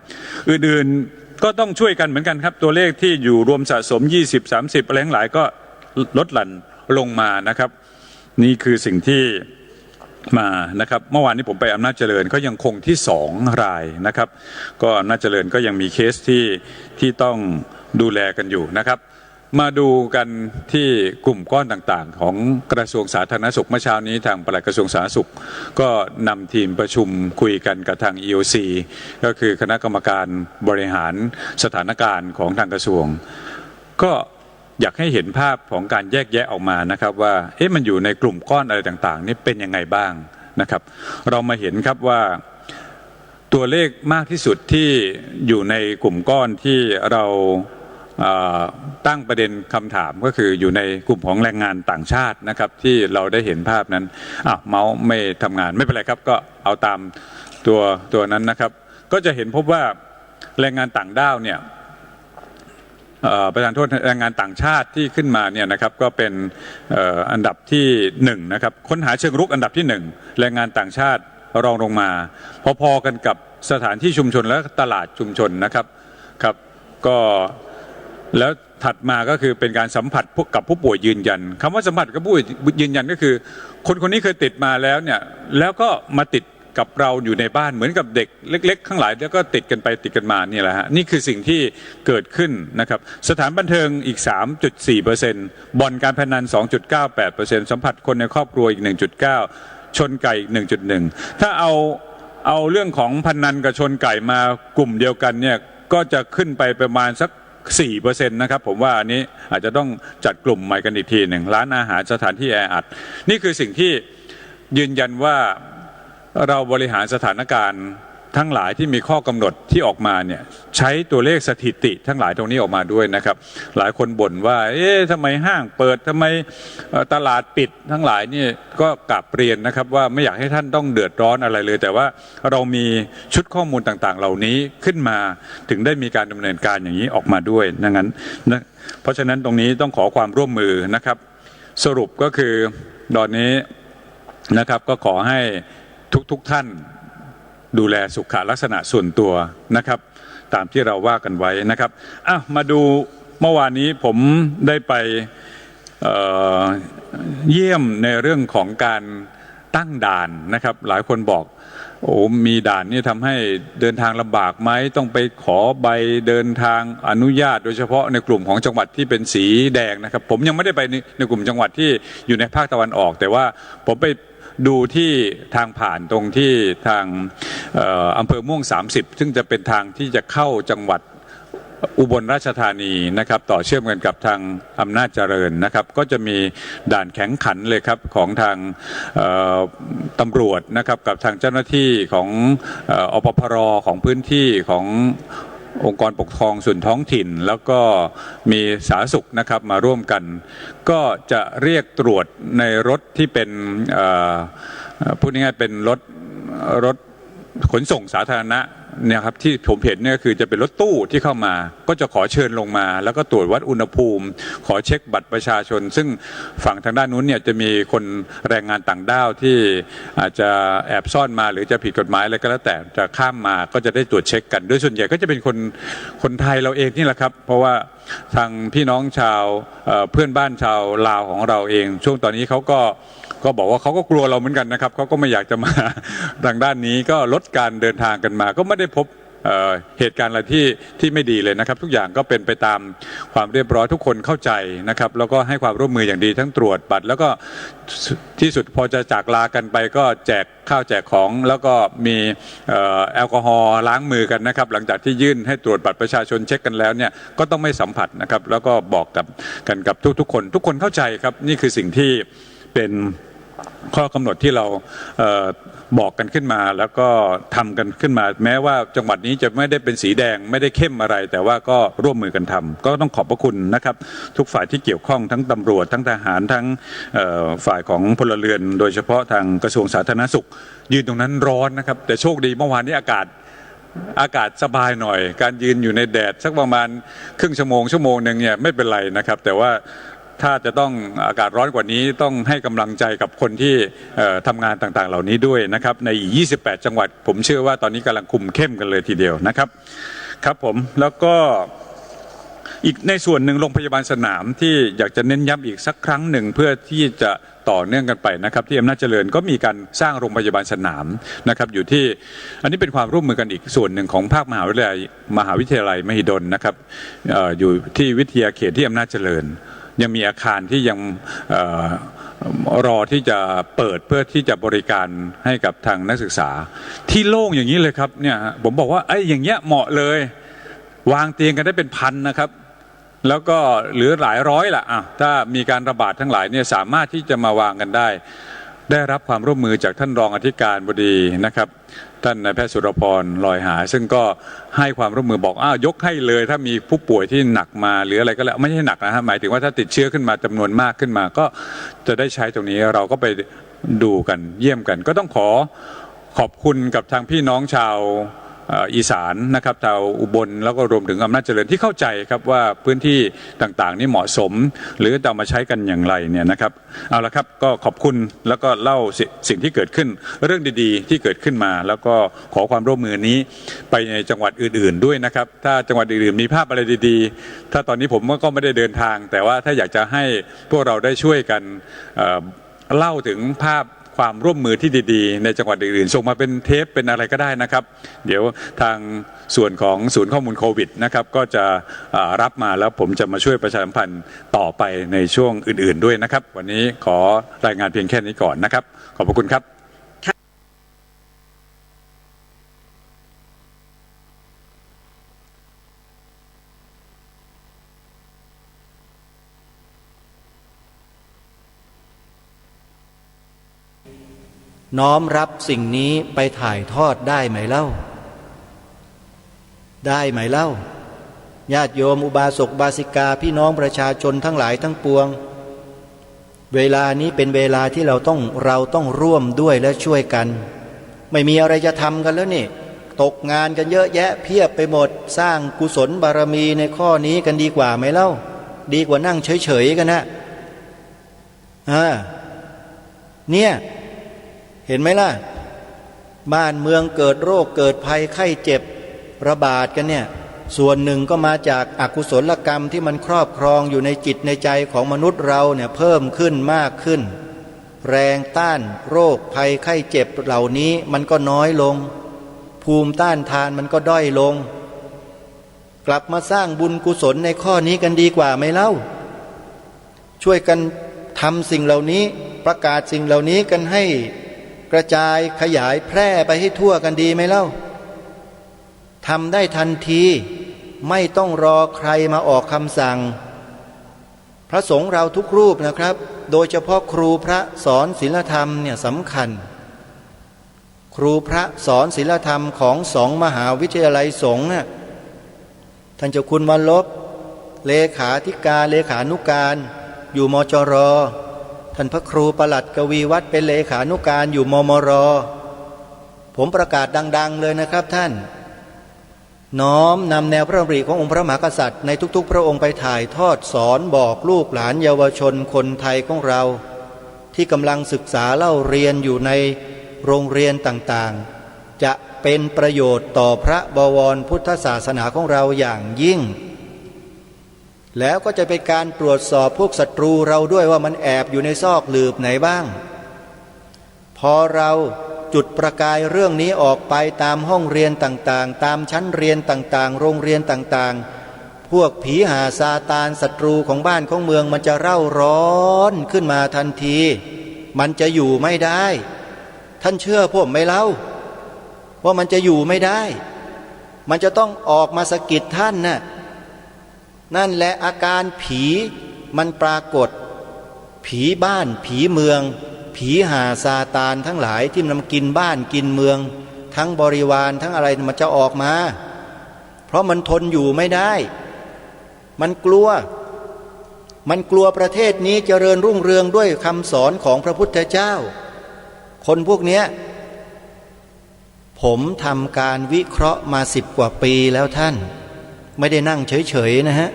อื่นๆก็ต้องช่วยกันเหมือนกันครับตัวเลขที่อยู่รวมสะสม20-30อะไรทั้งหลายก็ลดหลั่นลงมานะครับนี่คือสิ่งที่มานะครับเมื่อวานนี้ผมไปอำนาจเจริญก็ยังคงที่2รายนะครับก็อำนาจเจริญก็ยังมีเคสที่ต้องดูแลกันอยู่นะครับมาดูกันที่กลุ่มก้อนต่างๆของกระทรวงสาธารณสุขเมื่อเช้านี้ทางปลัดกระทรวงสาธารณสุขก็นำทีมประชุมคุยกันกับทาง EOC ก็คือคณะกรรมการบริหารสถานการณ์ของทางกระทรวงก็อยากให้เห็นภาพของการแยกแยะออกมานะครับว่ามันอยู่ในกลุ่มก้อนอะไรต่างๆนี่เป็นยังไงบ้างนะครับเรามาเห็นครับว่าตัวเลขมากที่สุดที่อยู่ในกลุ่มก้อนที่เราตั้งประเด็นคำถามก็คืออยู่ในกลุ่มของแรงงานต่างชาตินะครับที่เราได้เห็นภาพนั้นเมาส์ไม่ทำงานไม่เป็นไรครับก็เอาตามตัวนั้นนะครับก็จะเห็นพบว่าแรงงานต่างด้าวเนี่ยประธานโทษแรงงานต่างชาติที่ขึ้นมาเนี่ยนะครับก็เป็นอันดับที่1นะครับค้นหาเชิงรุกอันดับที่1แรงงานต่างชาติรองลงมาพอๆกันกับสถานที่ชุมชนและตลาดชุมชนนะครับก็แล้วถัดมาก็คือเป็นการสัมผัสกับผู้ป่วยยืนยันคำว่าสัมผัสกับผู้ป่วยยืนยันก็คือคนนี้เคยติดมาแล้วเนี่ยแล้วก็มาติดกับเราอยู่ในบ้านเหมือนกับเด็กเล็กๆข้างหลายแล้วก็ติดกันไปติดกันมานี่แหละฮะนี่คือสิ่งที่เกิดขึ้นนะครับสถานบันเทิงอีก 3.4% บ่อนการพนัน 2.98% สัมผัสคนในครอบครัวอีก 1.9 ชนไก่อีก 1.1 ถ้าเอาเรื่องของพนันกับชนไก่มากลุ่มเดียวกันเนี่ยก็จะขึ้นไปประมาณสัก 4% นะครับผมว่าอันนี้อาจจะต้องจัดกลุ่มใหม่กันอีกทีหนึ่งร้านอาหารสถานที่แออัดนี่คือสิ่งที่ยืนยันว่าเราบริหารสถานการณ์ทั้งหลายที่มีข้อกำหนดที่ออกมาเนี่ยใช้ตัวเลขสถิติทั้งหลายตรงนี้ออกมาด้วยนะครับหลายคนบ่นว่าทำไมห้างเปิดทำไมตลาดปิดทั้งหลายนี่ก็กลับเรียนนะครับว่าไม่อยากให้ท่านต้องเดือดร้อนอะไรเลยแต่ว่าเรามีชุดข้อมูลต่างๆเหล่านี้ขึ้นมาถึงได้มีการดำเนินการอย่างนี้ออกมาด้วยดังนั้นนะเพราะฉะนั้นตรงนี้ต้องขอความร่วมมือนะครับสรุปก็คือตอนนี้นะครับก็ขอให้ทุกท่านดูแลสุขลักษณะส่วนตัวนะครับตามที่เราว่ากันไว้นะครับมาดูเมื่อวานนี้ผมได้ไปเยี่ยมในเรื่องของการตั้งด่านนะครับหลายคนบอกมีด่านนี่ทำให้เดินทางลำบากไหมต้องไปขอใบเดินทางอนุญาตโดยเฉพาะในกลุ่มของจังหวัดที่เป็นสีแดงนะครับผมยังไม่ได้ไปในกลุ่มจังหวัดที่อยู่ในภาคตะวันออกแต่ว่าผมไปดูที่ทางผ่านตรงที่ทางอำเภอม่วง30ซึ่งจะเป็นทางที่จะเข้าจังหวัดอุบลราชธานีนะครับต่อเชื่อมกันกับทางอำนาจเจริญนะครับก็จะมีด่านแข็งขันเลยครับของทางตำรวจนะครับกับทางเจ้าหน้าที่ของอปพรของพื้นที่ขององค์กรปกครองส่วนท้องถิ่นแล้วก็มีสาธารณสุขนะครับมาร่วมกันก็จะเรียกตรวจในรถที่เป็นพูดง่ายๆเป็นรถ รถขนส่งสาธารณะเนี่ยครับที่ผมเห็นเนี่ยคือจะเป็นรถตู้ที่เข้ามาก็จะขอเชิญลงมาแล้วก็ตรวจวัดอุณหภูมิขอเช็คบัตรประชาชนซึ่งฝั่งทางด้านนู้นเนี่ยจะมีคนแรงงานต่างด้าวที่อาจจะแอบซ่อนมาหรือจะผิดกฎหมายอะไรก็แล้วแต่จะข้ามมาก็จะได้ตรวจเช็คกันโดยส่วนใหญ่ก็จะเป็นคนไทยเราเองนี่แหละครับเพราะว่าทางพี่น้องชาวเพื่อนบ้านชาวลาวของเราเองช่วงตอนนี้เขาก็บอกว่าเขาก็กลัวเราเหมือนกันนะครับเขาก็ไม่อยากจะมาทางด้านนี้ก็ลดการเดินทางกันมาก็ไม่ได้พบเหตุการณ์อะไรที่ไม่ดีเลยนะครับทุกอย่างก็เป็นไปตามความเรียบร้อยทุกคนเข้าใจนะครับแล้วก็ให้ความร่วมมืออย่างดีทั้งตรวจบัตรแล้วก็ที่สุดพอจะจากลากันไปก็แจกข้าวแจกของแล้วก็มีแอลกอฮอล์ล้างมือกันนะครับหลังจากที่ยื่นให้ตรวจบัตรประชาชนเช็คกันแล้วเนี่ยก็ต้องไม่สัมผัสนะครับแล้วก็บอกกันกับทุกคนเข้าใจครับนี่คือสิ่งที่เป็นข้อกำหนดที่เราบอกกันขึ้นมาแล้วก็ทำกันขึ้นมาแม้ว่าจังหวัดนี้จะไม่ได้เป็นสีแดงไม่ได้เข้มอะไรแต่ว่าก็ร่วมมือกันทำก็ต้องขอบพระคุณนะครับทุกฝ่ายที่เกี่ยวข้องทั้งตำรวจทั้งทหารทั้งฝ่ายของพลเรือนโดยเฉพาะทางกระทรวงสาธารณสุขยืนตรงนั้นร้อนนะครับแต่โชคดีเมื่อวานนี้อากาศสบายหน่อยการยืนอยู่ในแดดสักประมาณครึ่งชั่วโมงนึงเนี่ยไม่เป็นไรนะครับแต่ว่าถ้าจะต้องอากาศร้อนกว่านี้ต้องให้กำลังใจกับคนที่ทำงานต่างๆเหล่านี้ด้วยนะครับใน28จังหวัดผมเชื่อว่าตอนนี้กำลังคุมเข้มกันเลยทีเดียวนะครับครับผมแล้วก็อีกในส่วนหนึ่งโรงพยาบาลสนามที่อยากจะเน้นย้ำอีกสักครั้งหนึ่งเพื่อที่จะต่อเนื่องกันไปนะครับที่อำนาจเจริญก็มีการสร้างโรงพยาบาลสนามนะครับอยู่ที่อันนี้เป็นความร่วมมือกันอีกส่วนหนึ่งของภาคมหาวิทยาลัยมหิดลนะครับอยู่ที่วิทยาเขตที่อำนาจเจริญยังมีอาคารที่ยังรอที่จะเปิดเพื่อที่จะบริการให้กับทางนักศึกษาที่โล่งอย่างนี้เลยครับเนี่ยผมบอกว่าไอ้อย่างเงี้ยเหมาะเลยวางเตียงกันได้เป็นพันนะครับแล้วก็หรือหลายร้อยล่ะถ้ามีการระบาดทั้งหลายเนี่ยสามารถที่จะมาวางกันได้รับความร่วมมือจากท่านรองอธิการบดีนะครับท่านนายแพทย์สุรพรลอยหาซึ่งก็ให้ความร่วมมือบอกยกให้เลยถ้ามีผู้ป่วยที่หนักมาหรืออะไรก็แล้วไม่ใช่หนักนะฮะหมายถึงว่าถ้าติดเชื้อขึ้นมาจำนวนมากขึ้นมาก็จะได้ใช้ตรงนี้เราก็ไปดูกันเยี่ยมกันก็ต้องขอบคุณกับทางพี่น้องชาวอีสานนะครับชาวอุบลแล้วก็รวมถึงอำนาจเจริญที่เข้าใจครับว่าพื้นที่ต่างๆนี่เหมาะสมหรือจะมาใช้กันอย่างไรเนี่ยนะครับเอาละครับก็ขอบคุณแล้วก็เล่าสิ่งที่เกิดขึ้นเรื่องดีๆที่เกิดขึ้นมาแล้วก็ขอความร่วมมือนี้ไปในจังหวัดอื่นๆด้วยนะครับถ้าจังหวัดอื่นๆมีภาพอะไรดีๆถ้าตอนนี้ผมก็ไม่ได้เดินทางแต่ว่าถ้าอยากจะให้พวกเราได้ช่วยกันเล่าถึงภาพความร่วมมือที่ดีๆในจังหวัดอื่นๆส่งมาเป็นเทปเป็นอะไรก็ได้นะครับเดี๋ยวทางส่วนของศูนย์ข้อมูลโควิดนะครับก็จะรับมาแล้วผมจะมาช่วยประชาสัมพันธ์ต่อไปในช่วงอื่นๆด้วยนะครับวันนี้ขอรายงานเพียงแค่นี้ก่อนนะครับขอบพระคุณครับน้อมรับสิ่งนี้ไปถ่ายทอดได้ไหมเล่าได้ไหมเล่าญาติโยมอุบาสกบาสิกาพี่น้องประชาชนทั้งหลายทั้งปวงเวลานี้เป็นเวลาที่เราต้องร่วมด้วยและช่วยกันไม่มีอะไรจะทำกันแล้วนี่ตกงานกันเยอะแยะเพียบไปหมดสร้างกุศลบารมีในข้อนี้กันดีกว่าไหมเล่าดีกว่านั่งเฉยๆกันนะเนี่ยเห็นไหมล่ะบ้านเมืองเกิดโรคเกิดภัยไข้เจ็บระบาดกันเนี่ยส่วนหนึ่งก็มาจากอกุศลกรรมที่มันครอบครองอยู่ในจิตในใจของมนุษย์เราเนี่ยเพิ่มขึ้นมากขึ้นแรงต้านโรคภัยไข้เจ็บเหล่านี้มันก็น้อยลงภูมิต้านทานมันก็ด้อยลงกลับมาสร้างบุญกุศลในข้อนี้กันดีกว่าไหมเล่าช่วยกันทำสิ่งเหล่านี้ประกาศสิ่งเหล่านี้กันให้กระจายขยายแพร่ไปให้ทั่วกันดีไหมเล่าทำได้ทันทีไม่ต้องรอใครมาออกคำสั่งพระสงฆ์เราทุกรูปนะครับโดยเฉพาะครูพระสอนศีลธรรมเนี่ยสำคัญครูพระสอนศีลธรรมของ2 มหาวิทยาลัยสงฆ์ท่านเจ้าคุณวรลบเลขาธิการเลขานุการอยู่มจร.ท่านพระครูประหลัดกวีวัฒน์เป็นเลขานุการอยู่มมร.ผ ผมประกาศดังๆเลยนะครับท่านน้อมนำแนวพระดำริขององค์พระมหากษัตริย์ในทุกๆพระองค์ไปถ่ายทอดสอนบอกลูกหลานเยาวชนคนไทยของเราที่กำลังศึกษาเล่าเรียนอยู่ในโรงเรียนต่างๆจะเป็นประโยชน์ต่อพระบวรพุทธศาสนาของเราอย่างยิ่งแล้วก็จะเป็นการตรวจสอบพวกศัตรูเราด้วยว่ามันแอบอยู่ในซอกหลืบไหนบ้างพอเราจุดประกายเรื่องนี้ออกไปตามห้องเรียนต่างๆตามชั้นเรียนต่างๆโรงเรียนต่างๆพวกผีหาซาตานศัตรูของบ้านของเมืองมันจะเร่าร้อนขึ้นมาทันทีมันจะอยู่ไม่ได้ท่านเชื่อผมไหมเล่าว่ามันจะอยู่ไม่ได้มันจะต้องออกมาสะกิดท่านน่ะนั่นแหละอาการผีมันปรากฏผีบ้านผีเมืองผีหาซาตานทั้งหลายที่มันกินบ้านกินเมืองทั้งบริวารทั้งอะไรมันจะออกมาเพราะมันทนอยู่ไม่ได้มันกลัวประเทศนี้เจริญรุ่งเรืองด้วยคำสอนของพระพุทธเจ้าคนพวกเนี้ยผมทำการวิเคราะห์มา10 กว่าปีแล้วท่านไม่ได้นั่งเฉยๆนะฮะ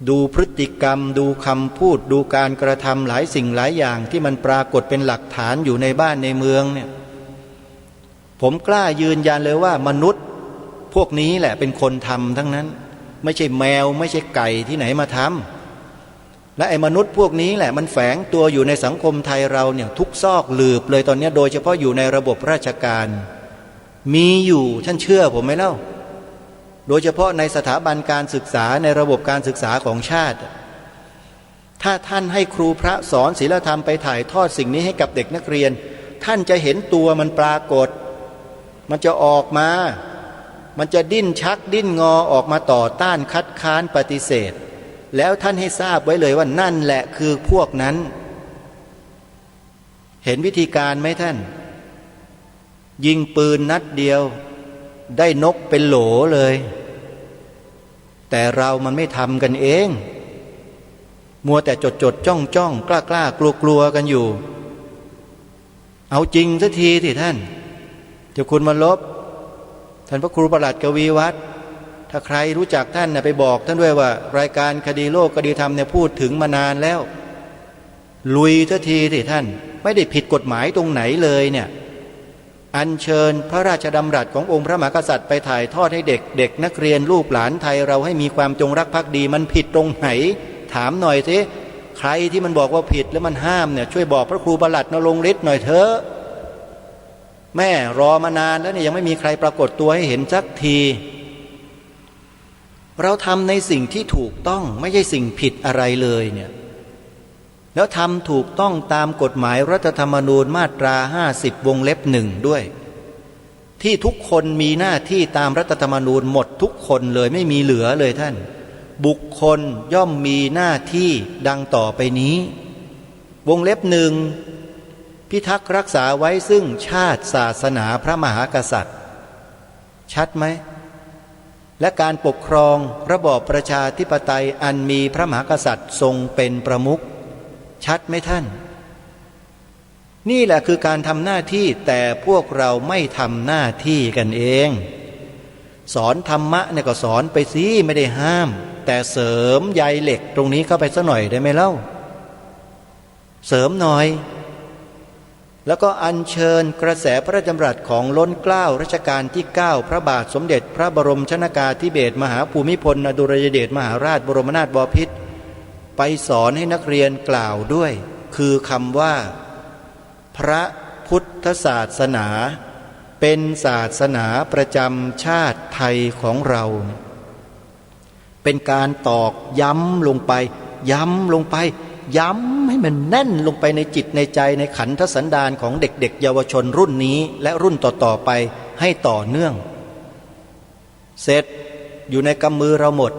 ดูพฤติกรรมดูคำพูดดูการกระทำหลายสิ่งหลายอย่างที่มันปรากฏเป็นหลักฐานอยู่ในบ้านในเมืองเนี่ยผมกล้ายืนยันเลยว่ามนุษย์พวกนี้แหละเป็นคนทำทั้งนั้นไม่ใช่แมวไม่ใช่ไก่ที่ไหนมาทำและไอ้มนุษย์พวกนี้แหละมันแฝงตัวอยู่ในสังคมไทยเราเนี่ยทุกซอกหลืบเลยตอนนี้โดยเฉพาะอยู่ในระบบราชการมีอยู่ท่านเชื่อผมไหมเล่าโดยเฉพาะในสถาบันการศึกษาในระบบการศึกษาของชาติถ้าท่านให้ครูพระสอนศีลธรรมไปถ่ายทอดสิ่งนี้ให้กับเด็กนักเรียนท่านจะเห็นตัวมันปรากฏมันจะออกมามันจะดิ้นชักดิ้นงอออกมาต่อต้านคัดค้านปฏิเสธแล้วท่านให้ทราบไว้เลยว่านั่นแหละคือพวกนั้นเห็นวิธีการไหมท่านยิงปืนนัดเดียวได้นกเป็นโหลเลยแต่เรามันไม่ทำกันเองมัวแต่จดจ้องกล้ากลัวกันอยู่เอาจริงสักทีที่ท่านเจ้าคุณมาลบท่านพระครูประหลัดกวีวัฒน์ถ้าใครรู้จักท่านไปบอกท่านด้วยว่ารายการคดีโลกคดีธรรมเนี่ยพูดถึงมานานแล้วลุยสักทีที่ท่านไม่ได้ผิดกฎหมายตรงไหนเลยเนี่ยอัญเชิญพระราชดำรัสขององค์พระมหากษัตริย์ไปถ่ายทอดให้เด็กนักเรียนลูกหลานไทยเราให้มีความจงรักภักดีมันผิดตรงไหนถามหน่อยสิใครที่มันบอกว่าผิดแล้วมันห้ามเนี่ยช่วยบอกพระครูประหลัดนรงค์ฤทธิ์หน่อยเถอะแม่รอมานานแล้วเนี่ยยังไม่มีใครปรากฏตัวให้เห็นสักทีเราทำในสิ่งที่ถูกต้องไม่ใช่สิ่งผิดอะไรเลยเนี่ยแล้วทำถูกต้องตามกฎหมายรัฐธรรมนูญมาตรา50 วงเล็บ 1ด้วยที่ทุกคนมีหน้าที่ตามรัฐธรรมนูญหมดทุกคนเลยไม่มีเหลือเลยท่านบุคคลย่อมมีหน้าที่ดังต่อไปนี้วงเล็บ 1พิทักษ์รักษาไว้ซึ่งชาติศาสนาพระมหากษัตริย์ชัดไหมและการปกครองระบอบประชาธิปไตยอันมีพระมหากษัตริย์ทรงเป็นประมุขชัดไหมท่านนี่แหละคือการทำหน้าที่แต่พวกเราไม่ทำหน้าที่กันเองสอนธรรมะเนี่ยก็สอนไปสิไม่ได้ห้ามแต่เสริมใยเหล็กตรงนี้เข้าไปสักหน่อยได้ไหมเล่าเสริมหน่อยแล้วก็อัญเชิญกระแสพระราชดำรัสของล้นเกล้ารัชกาลที่9พระบาทสมเด็จพระบรมชนกาธิเบศรมหาภูมิพลอดุลยเดชมหาราชบรมนาถบพิตรไปสอนให้นักเรียนกล่าวด้วยคือคำว่าพระพุทธศาสนาเป็นศาสนาประจำชาติไทยของเราเป็นการตอกย้ำลงไปย้ำลงไปย้ำให้มันแน่นลงไปในจิตในใจในขันธสันดานของเด็กๆเยาวชนรุ่นนี้และรุ่นต่อๆไปให้ต่อเนื่องเสร็จอยู่ในกำมือเราหมด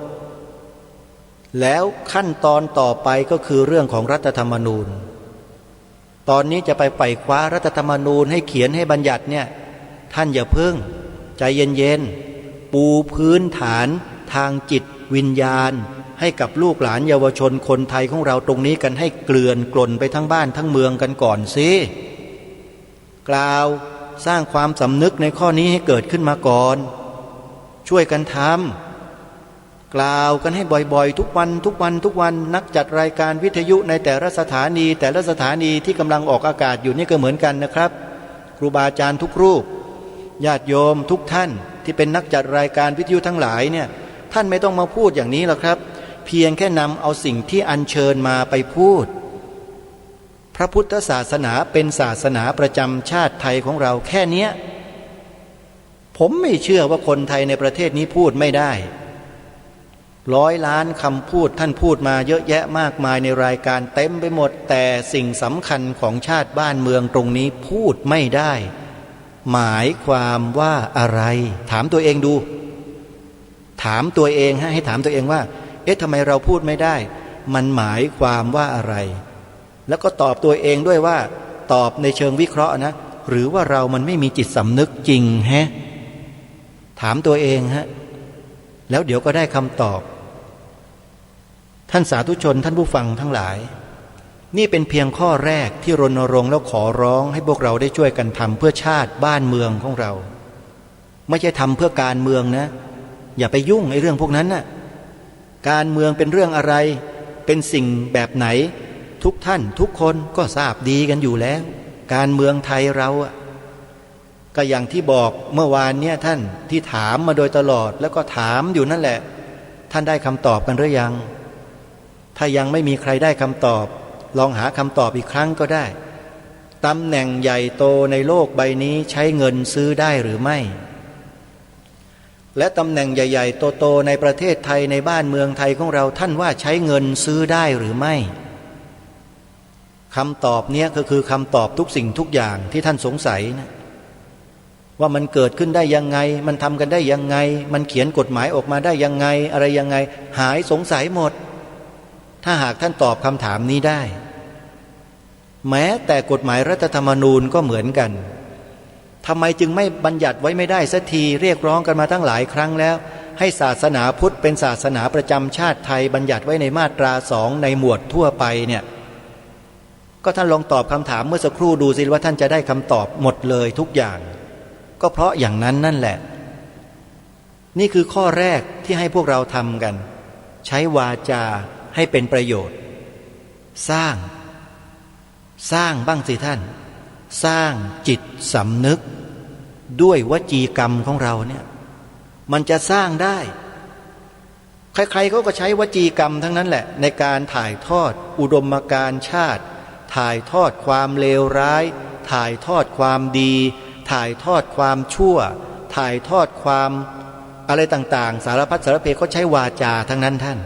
แล้วขั้นตอนต่อไปก็คือเรื่องของรัฐธรรมนูญตอนนี้จะไปไขว่คว้ารัฐธรรมนูญให้เขียนให้บัญญัติเนี่ยท่านอย่าเพิ่งใจเย็นๆปูพื้นฐานทางจิตวิญญาณให้กับลูกหลานเยาวชนคนไทยของเราตรงนี้กันให้เกลื่อนกล่นไปทั้งบ้านทั้งเมืองกันก่อนสิกล่าว สร้างความสำนึกในข้อนี้ให้เกิดขึ้นมาก่อนช่วยกันทำกล่าวกันให้บ่อยๆทุกวันนักจัดรายการวิทยุในแต่ละสถานีที่กำลังออกอากาศอยู่นี่ก็เหมือนกันนะครับครูบาอาจารย์ทุกรูปญาติโยมทุกท่านที่เป็นนักจัดรายการวิทยุทั้งหลายเนี่ยท่านไม่ต้องมาพูดอย่างนี้หรอกครับเพียงแค่นำเอาสิ่งที่อัญเชิญมาไปพูดพระพุทธศาสนาเป็นศาสนาประจำชาติไทยของเราแค่เนี้ยผมไม่เชื่อว่าคนไทยในประเทศนี้พูดไม่ได้100 ล้านคำพูดท่านพูดมาเยอะแยะมากมายในรายการเต็มไปหมดแต่สิ่งสำคัญของชาติบ้านเมืองตรงนี้พูดไม่ได้หมายความว่าอะไรถามตัวเองดูถามตัวเองให้ถามตัวเองว่าทำไมเราพูดไม่ได้มันหมายความว่าอะไรแล้วก็ตอบตัวเองด้วยว่าตอบในเชิงวิเคราะห์นะหรือว่าเรามันไม่มีจิตสำนึกจริงถามตัวเองแล้วเดี๋ยวก็ได้คำตอบท่านสาธุชนท่านผู้ฟังทั้งหลายนี่เป็นเพียงข้อแรกที่รณรงค์แล้วขอร้องให้พวกเราได้ช่วยกันทำเพื่อชาติบ้านเมืองของเราไม่ใช่ทำเพื่อการเมืองนะอย่าไปยุ่งไอ้เรื่องพวกนั้นน่ะการเมืองเป็นเรื่องอะไรเป็นสิ่งแบบไหนทุกท่านทุกคนก็ทราบดีกันอยู่แล้วการเมืองไทยเราก็อย่างที่บอกเมื่อวานเนี่ยท่านที่ถามมาโดยตลอดแล้วก็ถามอยู่นั่นแหละท่านได้คำตอบกันหรือยังถ้ายังไม่มีใครได้คำตอบลองหาคำตอบอีกครั้งก็ได้ตำแหน่งใหญ่โตในโลกใบนี้ใช้เงินซื้อได้หรือไม่และตำแหน่งใหญ่ๆโตๆในประเทศไทยในบ้านเมืองไทยของเราท่านว่าใช้เงินซื้อได้หรือไม่คำตอบเนี้ยก็คือคำตอบทุกสิ่งทุกอย่างที่ท่านสงสัยนะว่ามันเกิดขึ้นได้ยังไงมันทำกันได้ยังไงมันเขียนกฎหมายออกมาได้ยังไงอะไรยังไงหายสงสัยหมดถ้าหากท่านตอบคำถามนี้ได้แม้แต่กฎหมายรัฐธรรมนูญก็เหมือนกันทำไมจึงไม่บัญญัติไว้ไม่ได้สักทีเรียกร้องกันมาตั้งหลายครั้งแล้วให้ศาสนาพุทธเป็นศาสนาประจำชาติไทยบัญญัติไว้ในมาตรา 2ในหมวดทั่วไปเนี่ยก็ท่านลองตอบคำถามเมื่อสักครู่ดูสิว่าท่านจะได้คำตอบหมดเลยทุกอย่างก็เพราะอย่างนั้นนั่นแหละนี่คือข้อแรกที่ให้พวกเราทำกันใช้วาจาให้เป็นประโยชน์สร้างบ้างสิท่านสร้างจิตสำนึกด้วยวจีกรรมของเราเนี่ยมันจะสร้างได้ใครๆเขาก็ใช้วจีกรรมทั้งนั้นแหละในการถ่ายทอดอุดมการณ์ชาติถ่ายทอดความเลวร้ายถ่ายทอดความดีถ่ายทอดความชั่วถ่ายทอดความอะไรต่างๆสารพัดสารเพเขาใช้วาจาทั้งนั้นท่าน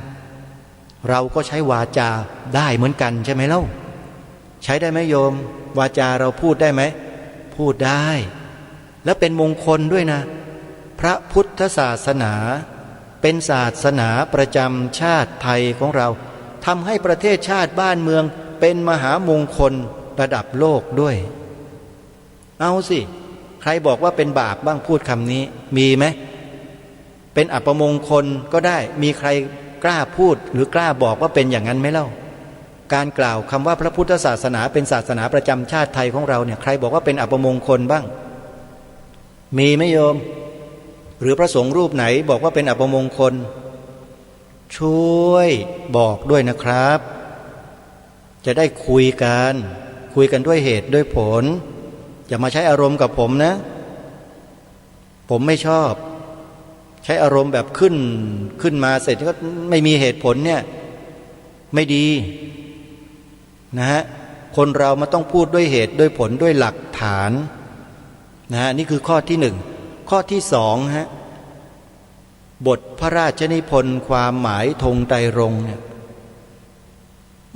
เราก็ใช้วาจาได้เหมือนกันใช่ไหมเล่าใช้ได้ไหมโยมวาจาเราพูดได้ไหมพูดได้และเป็นมงคลด้วยนะพระพุทธศาสนาเป็นศาสนาประจำชาติไทยของเราทำให้ประเทศชาติบ้านเมืองเป็นมหามงคลระดับโลกด้วยเอาสิใครบอกว่าเป็นบาปบ้างพูดคำนี้มีไหมเป็นอัปมงคลก็ได้มีใครกล้าพูดหรือกล้าบอกว่าเป็นอย่างนั้นไหมเล่าการกล่าวคำว่าพระพุทธศาสนาเป็นศาสนาประจำชาติไทยของเราเนี่ยใครบอกว่าเป็นอัปมงคลบ้างมีไหมโยมหรือพระสงฆ์รูปไหนบอกว่าเป็นอัปมงคลช่วยบอกด้วยนะครับจะได้คุยกันด้วยเหตุด้วยผลอย่ามาใช้อารมณ์กับผมนะผมไม่ชอบใช้อารมณ์แบบขึ้นมาเสร็จก็ไม่มีเหตุผลเนี่ยไม่ดีนะฮะคนเรามันต้องพูดด้วยเหตุด้วยผลด้วยหลักฐานนะฮะนี่คือข้อที่หนึ่งข้อที่สองฮะบทพระราชนิพนธ์ความหมายธงไตรรงค์เนี่ย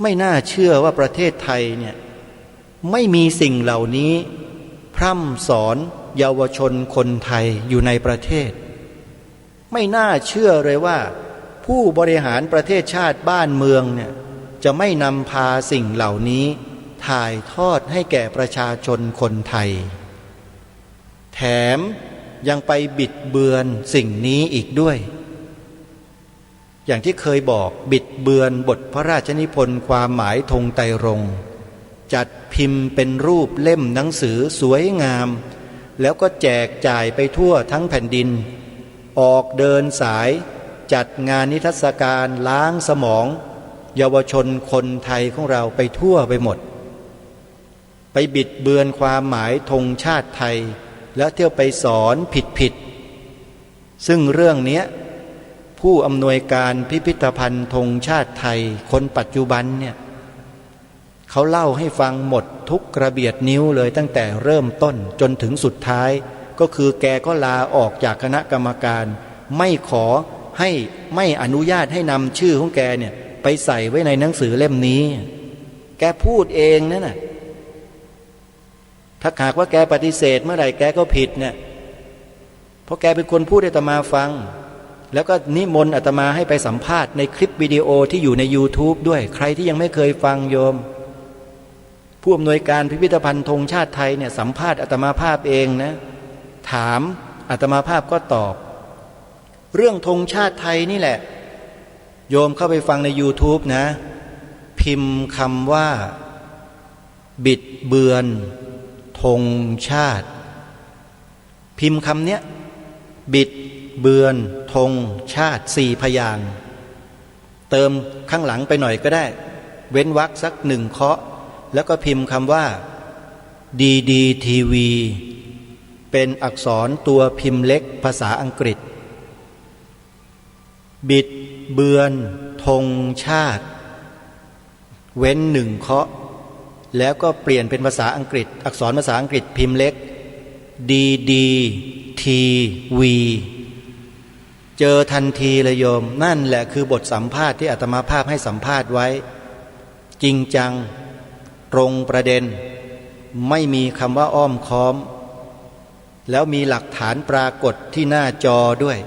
ไม่น่าเชื่อว่าประเทศไทยเนี่ยไม่มีสิ่งเหล่านี้พร่ำสอนเยาวชนคนไทยอยู่ในประเทศไม่น่าเชื่อเลยว่าผู้บริหารประเทศชาติบ้านเมืองเนี่ยจะไม่นำพาสิ่งเหล่านี้ถ่ายทอดให้แก่ประชาชนคนไทยแถมยังไปบิดเบือนสิ่งนี้อีกด้วยอย่างที่เคยบอกบิดเบือนบทพระราชนิพนธ์ความหมายธงไตรรงค์จัดพิมพ์เป็นรูปเล่มหนังสือสวยงาม แล้วก็แจกจ่ายไปทั่วทั้งแผ่นดินออกเดินสายจัดงานนิทรรศการล้างสมองเยาวชนคนไทยของเราไปทั่วไปหมดไปบิดเบือนความหมายธงชาติไทยแล้วเที่ยวไปสอนผิดซึ่งเรื่องนี้ผู้อำนวยการพิพิธภัณฑ์ธงชาติไทยคนปัจจุบันเนี่ยเขาเล่าให้ฟังหมดทุกกระเบียดนิ้วเลยตั้งแต่เริ่มต้นจนถึงสุดท้ายก็คือแกก็ลาออกจากคณะกรรมการไม่อนุญาตให้นำชื่อของแกเนี่ยไปใส่ไว้ในหนังสือเล่มนี้แกพูดเองนั่นน่ะถ้าหากว่าแกปฏิเสธเมื่อไหร่แกก็ผิดเนี่ยเพราะแกเป็นคนพูดให้อาตมาฟังแล้วก็นิมนต์อาตมาให้ไปสัมภาษณ์ในคลิปวิดีโอที่อยู่ใน YouTube ด้วยใครที่ยังไม่เคยฟังโยมผู้อำนวยการพิพิธภัณฑ์ธงชาติไทยเนี่ยสัมภาษณ์อาตมาภาพเองนะถามอาตมาภาพก็ตอบเรื่องธงชาติไทยนี่แหละโยมเข้าไปฟังใน YouTube นะพิมพ์คำว่าบิดเบือนธงชาติพิมพ์คำเนี้ยบิดเบือนธงชาติ4 พยางค์เติมข้างหลังไปหน่อยก็ได้เว้นวรรคสัก1 เคาะแล้วก็พิมพ์คำว่า DDTV เป็นอักษรตัวพิมพ์เล็กภาษาอังกฤษบิดเบือนธงชาติเว้น1 เคาะแล้วก็เปลี่ยนเป็นภาษาอังกฤษอักษรภาษาอังกฤษพิมพ์เล็ก DDTV เจอทันทีเลยโยมนั่นแหละคือบทสัมภาษณ์ที่อาตมาภาพให้สัมภาษณ์ไว้จริงจังตรงประเด็นไม่มีคำว่าอ้อมค้อมแล้วมีหลักฐานปรากฏที่หน้าจอด้วย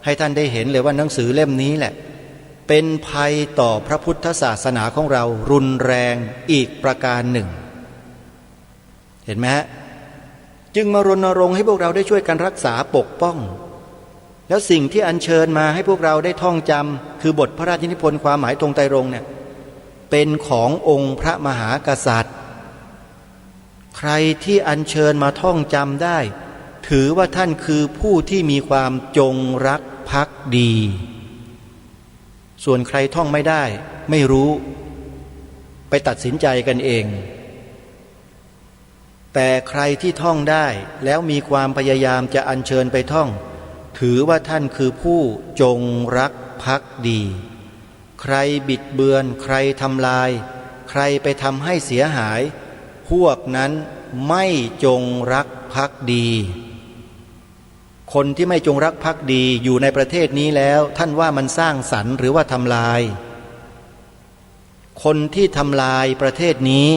ให้ท่านได้เห็นเลยว่าหนังสือเล่มนี้แหละเป็นภัยต่อพระพุทธศาสนาของเรารุนแรงอีกประการหนึ่งเห็นไหมฮะจึงมารณรงค์ให้พวกเราได้ช่วยกันรักษาปกป้องแล้วสิ่งที่อัญเชิญมาให้พวกเราได้ท่องจำคือบทพระราชนิพนธ์ความหมายธงไตรรงค์เนี่ยเป็นขององค์พระมหากษัตริย์ใครที่อัญเชิญมาท่องจำได้ถือว่าท่านคือผู้ที่มีความจงรักภักดีส่วนใครท่องไม่ได้ไม่รู้ไปตัดสินใจกันเองแต่ใครที่ท่องได้แล้วมีความพยายามจะอัญเชิญไปท่องถือว่าท่านคือผู้จงรักภักดีใครบิดเบือนใครทำลายใครไปทำให้เสียหายพวกนั้นไม่จงรักภักดีคนที่ไม่จงรักภักดีอยู่ในประเทศนี้แล้วท่านว่ามันสร้างสรรค์หรือว่าทำลายคนที่ทำลายประเทศนี้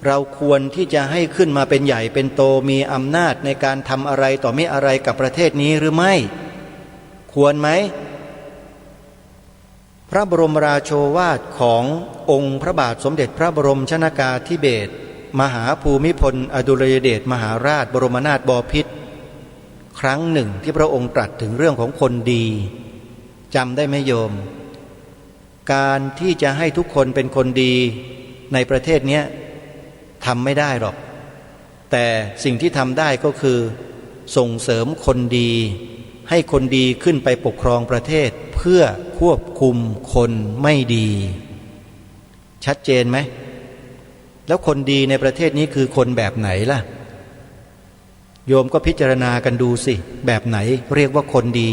เราควรที่จะให้ขึ้นมาเป็นใหญ่เป็นโตมีอำนาจในการทำอะไรต่อไม่อะไรกับประเทศนี้หรือไม่ควรไหมพระบรมราโชวาทขององค์พระบาทสมเด็จพระบรมชนกาธิเบศรมหาภูมิพลอดุลยเดชมหาราชบรมนาถบพิตรครั้งหนึ่งที่พระองค์ตรัสถึงเรื่องของคนดีจำได้ไหมโยมการที่จะให้ทุกคนเป็นคนดีในประเทศนี้ทำไม่ได้หรอกแต่สิ่งที่ทำได้ก็คือส่งเสริมคนดีให้คนดีขึ้นไปปกครองประเทศเพื่อควบคุมคนไม่ดีชัดเจนไหมแล้วคนดีในประเทศนี้คือคนแบบไหนล่ะโยมก็พิจารณากันดูสิแบบไหนเรียกว่าคนดี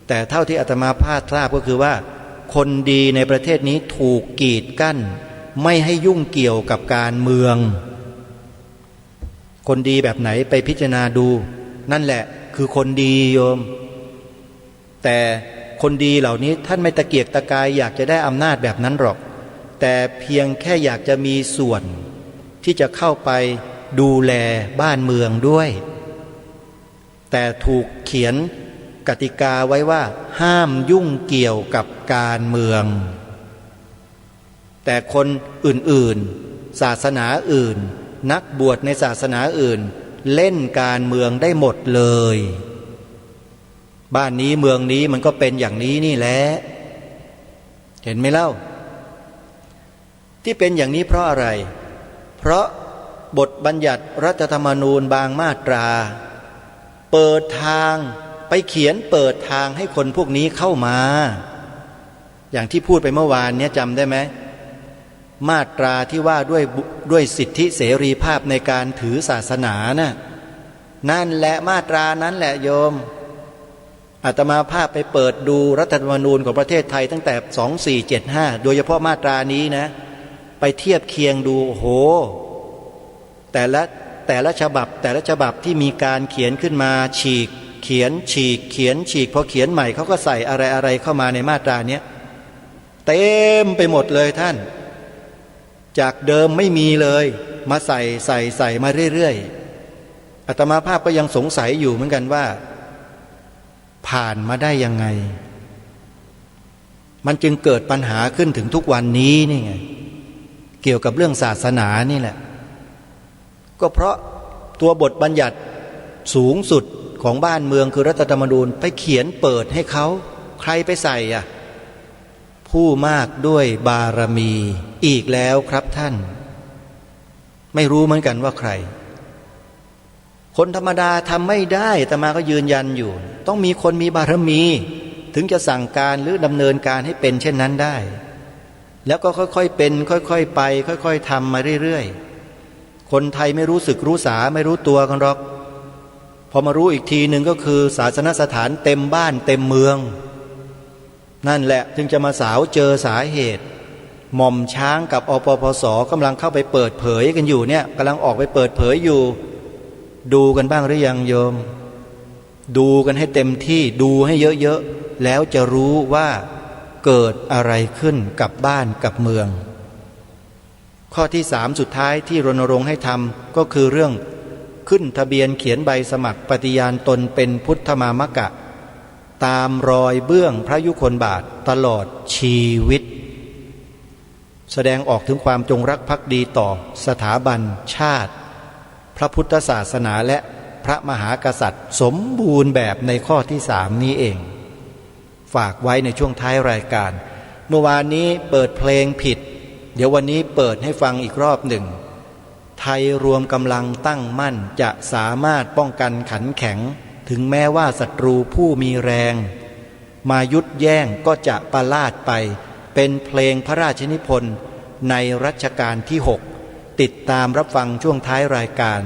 แต่เท่าที่อาตมาภาพทราบก็คือว่าคนดีในประเทศนี้ถูกกีดกั้นไม่ให้ยุ่งเกี่ยวกับการเมืองคนดีแบบไหนไปพิจารณาดูนั่นแหละคือคนดีโยมแต่คนดีเหล่านี้ท่านไม่ตะเกียกตะกายอยากจะได้อำนาจแบบนั้นหรอกแต่เพียงแค่อยากจะมีส่วนที่จะเข้าไปดูแลบ้านเมืองด้วยแต่ถูกเขียนกติกาไว้ว่าห้ามยุ่งเกี่ยวกับการเมืองแต่คนอื่นๆศาสนาอื่นนักบวชในศาสนาอื่นเล่นการเมืองได้หมดเลยบ้านนี้เมืองนี้มันก็เป็นอย่างนี้นี่แหละเห็นไหมเล่าที่เป็นอย่างนี้เพราะอะไรเพราะ บทบัญญัติรัฐธรรมนูญบางมาตรา เปิดทางไปเขียนเปิดทางให้คนพวกนี้เข้ามาอย่างที่พูดไปเมื่อวานเนี่ยจำได้ไหมมาตราที่ว่าด้วยสิทธิเสรีภาพในการถือศาสนาน่ะนั่นแหละมาตรานั้นแหละโยมอาตมาภาพไปเปิดดูรัฐธรรมนูญของประเทศไทยตั้งแต่2475โดยเฉพาะมาตรานี้นะไปเทียบเคียงดูโอ้โหแต่ละฉบับที่มีการเขียนขึ้นมาฉีกเขียนฉีกเขียนฉีกพอเขียนใหม่เขาก็ใส่อะไรเข้ามาในมาตราเนี้ยเต็มไปหมดเลยท่านจากเดิมไม่มีเลยมาใส่มาเรื่อยๆอาตมาภาพก็ยังสงสัยอยู่เหมือนกันว่าผ่านมาได้ยังไงมันจึงเกิดปัญหาขึ้นถึงทุกวันนี้นี่ไงเกี่ยวกับเรื่องศาสนานี่แหละก็เพราะตัวบทบัญญัติสูงสุดของบ้านเมืองคือรัฐธรรมนูญไปเขียนเปิดให้เขาใครไปใส่อ่ะผู้มากด้วยบารมีอีกแล้วครับท่านไม่รู้เหมือนกันว่าใครคนธรรมดาทำไม่ได้แต่มาก็ยืนยันอยู่ต้องมีคนมีบารมีถึงจะสั่งการหรือดำเนินการให้เป็นเช่นนั้นได้แล้วก็ค่อยๆเป็นค่อยๆไปค่อยๆทำมาเรื่อยๆคนไทยไม่รู้สึกรู้สาไม่รู้ตัวกันหรอกพอมารู้อีกทีหนึ่งก็คือศาสนสถานเต็มบ้านเต็มเมืองนั่นแหละจึงจะมาสาวเจอสาเหตุหม่อมช้างกับอปปส.กำลังเข้าไปเปิดเผยกันอยู่เนี่ยกำลังออกไปเปิดเผยอยู่ดูกันบ้างหรือยังโยมดูกันให้เต็มที่ดูให้เยอะๆแล้วจะรู้ว่าเกิดอะไรขึ้นกับบ้านกับเมืองข้อที่3สุดท้ายที่รณรงค์ให้ทำก็คือเรื่องขึ้นทะเบียนเขียนใบสมัครปฏิญาณตนเป็นพุทธมามกะตามรอยเบื้องพระยุคลบาทตลอดชีวิตแสดงออกถึงความจงรักภักดีต่อสถาบันชาติพระพุทธศาสนาและพระมหากษัตริย์สมบูรณ์แบบในข้อที่3นี้เองฝากไว้ในช่วงท้ายรายการเมื่อวานนี้เปิดเพลงผิดเดี๋ยววันนี้เปิดให้ฟังอีกรอบหนึ่งไทยรวมกำลังตั้งมั่นจะสามารถป้องกันขันแข็งถึงแม้ว่าศัตรูผู้มีแรงมายุดแย่งก็จะประลาดไปเป็นเพลงพระราชนิพนธ์ในรัชกาลที่6ติดตามรับฟังช่วงท้ายรายการ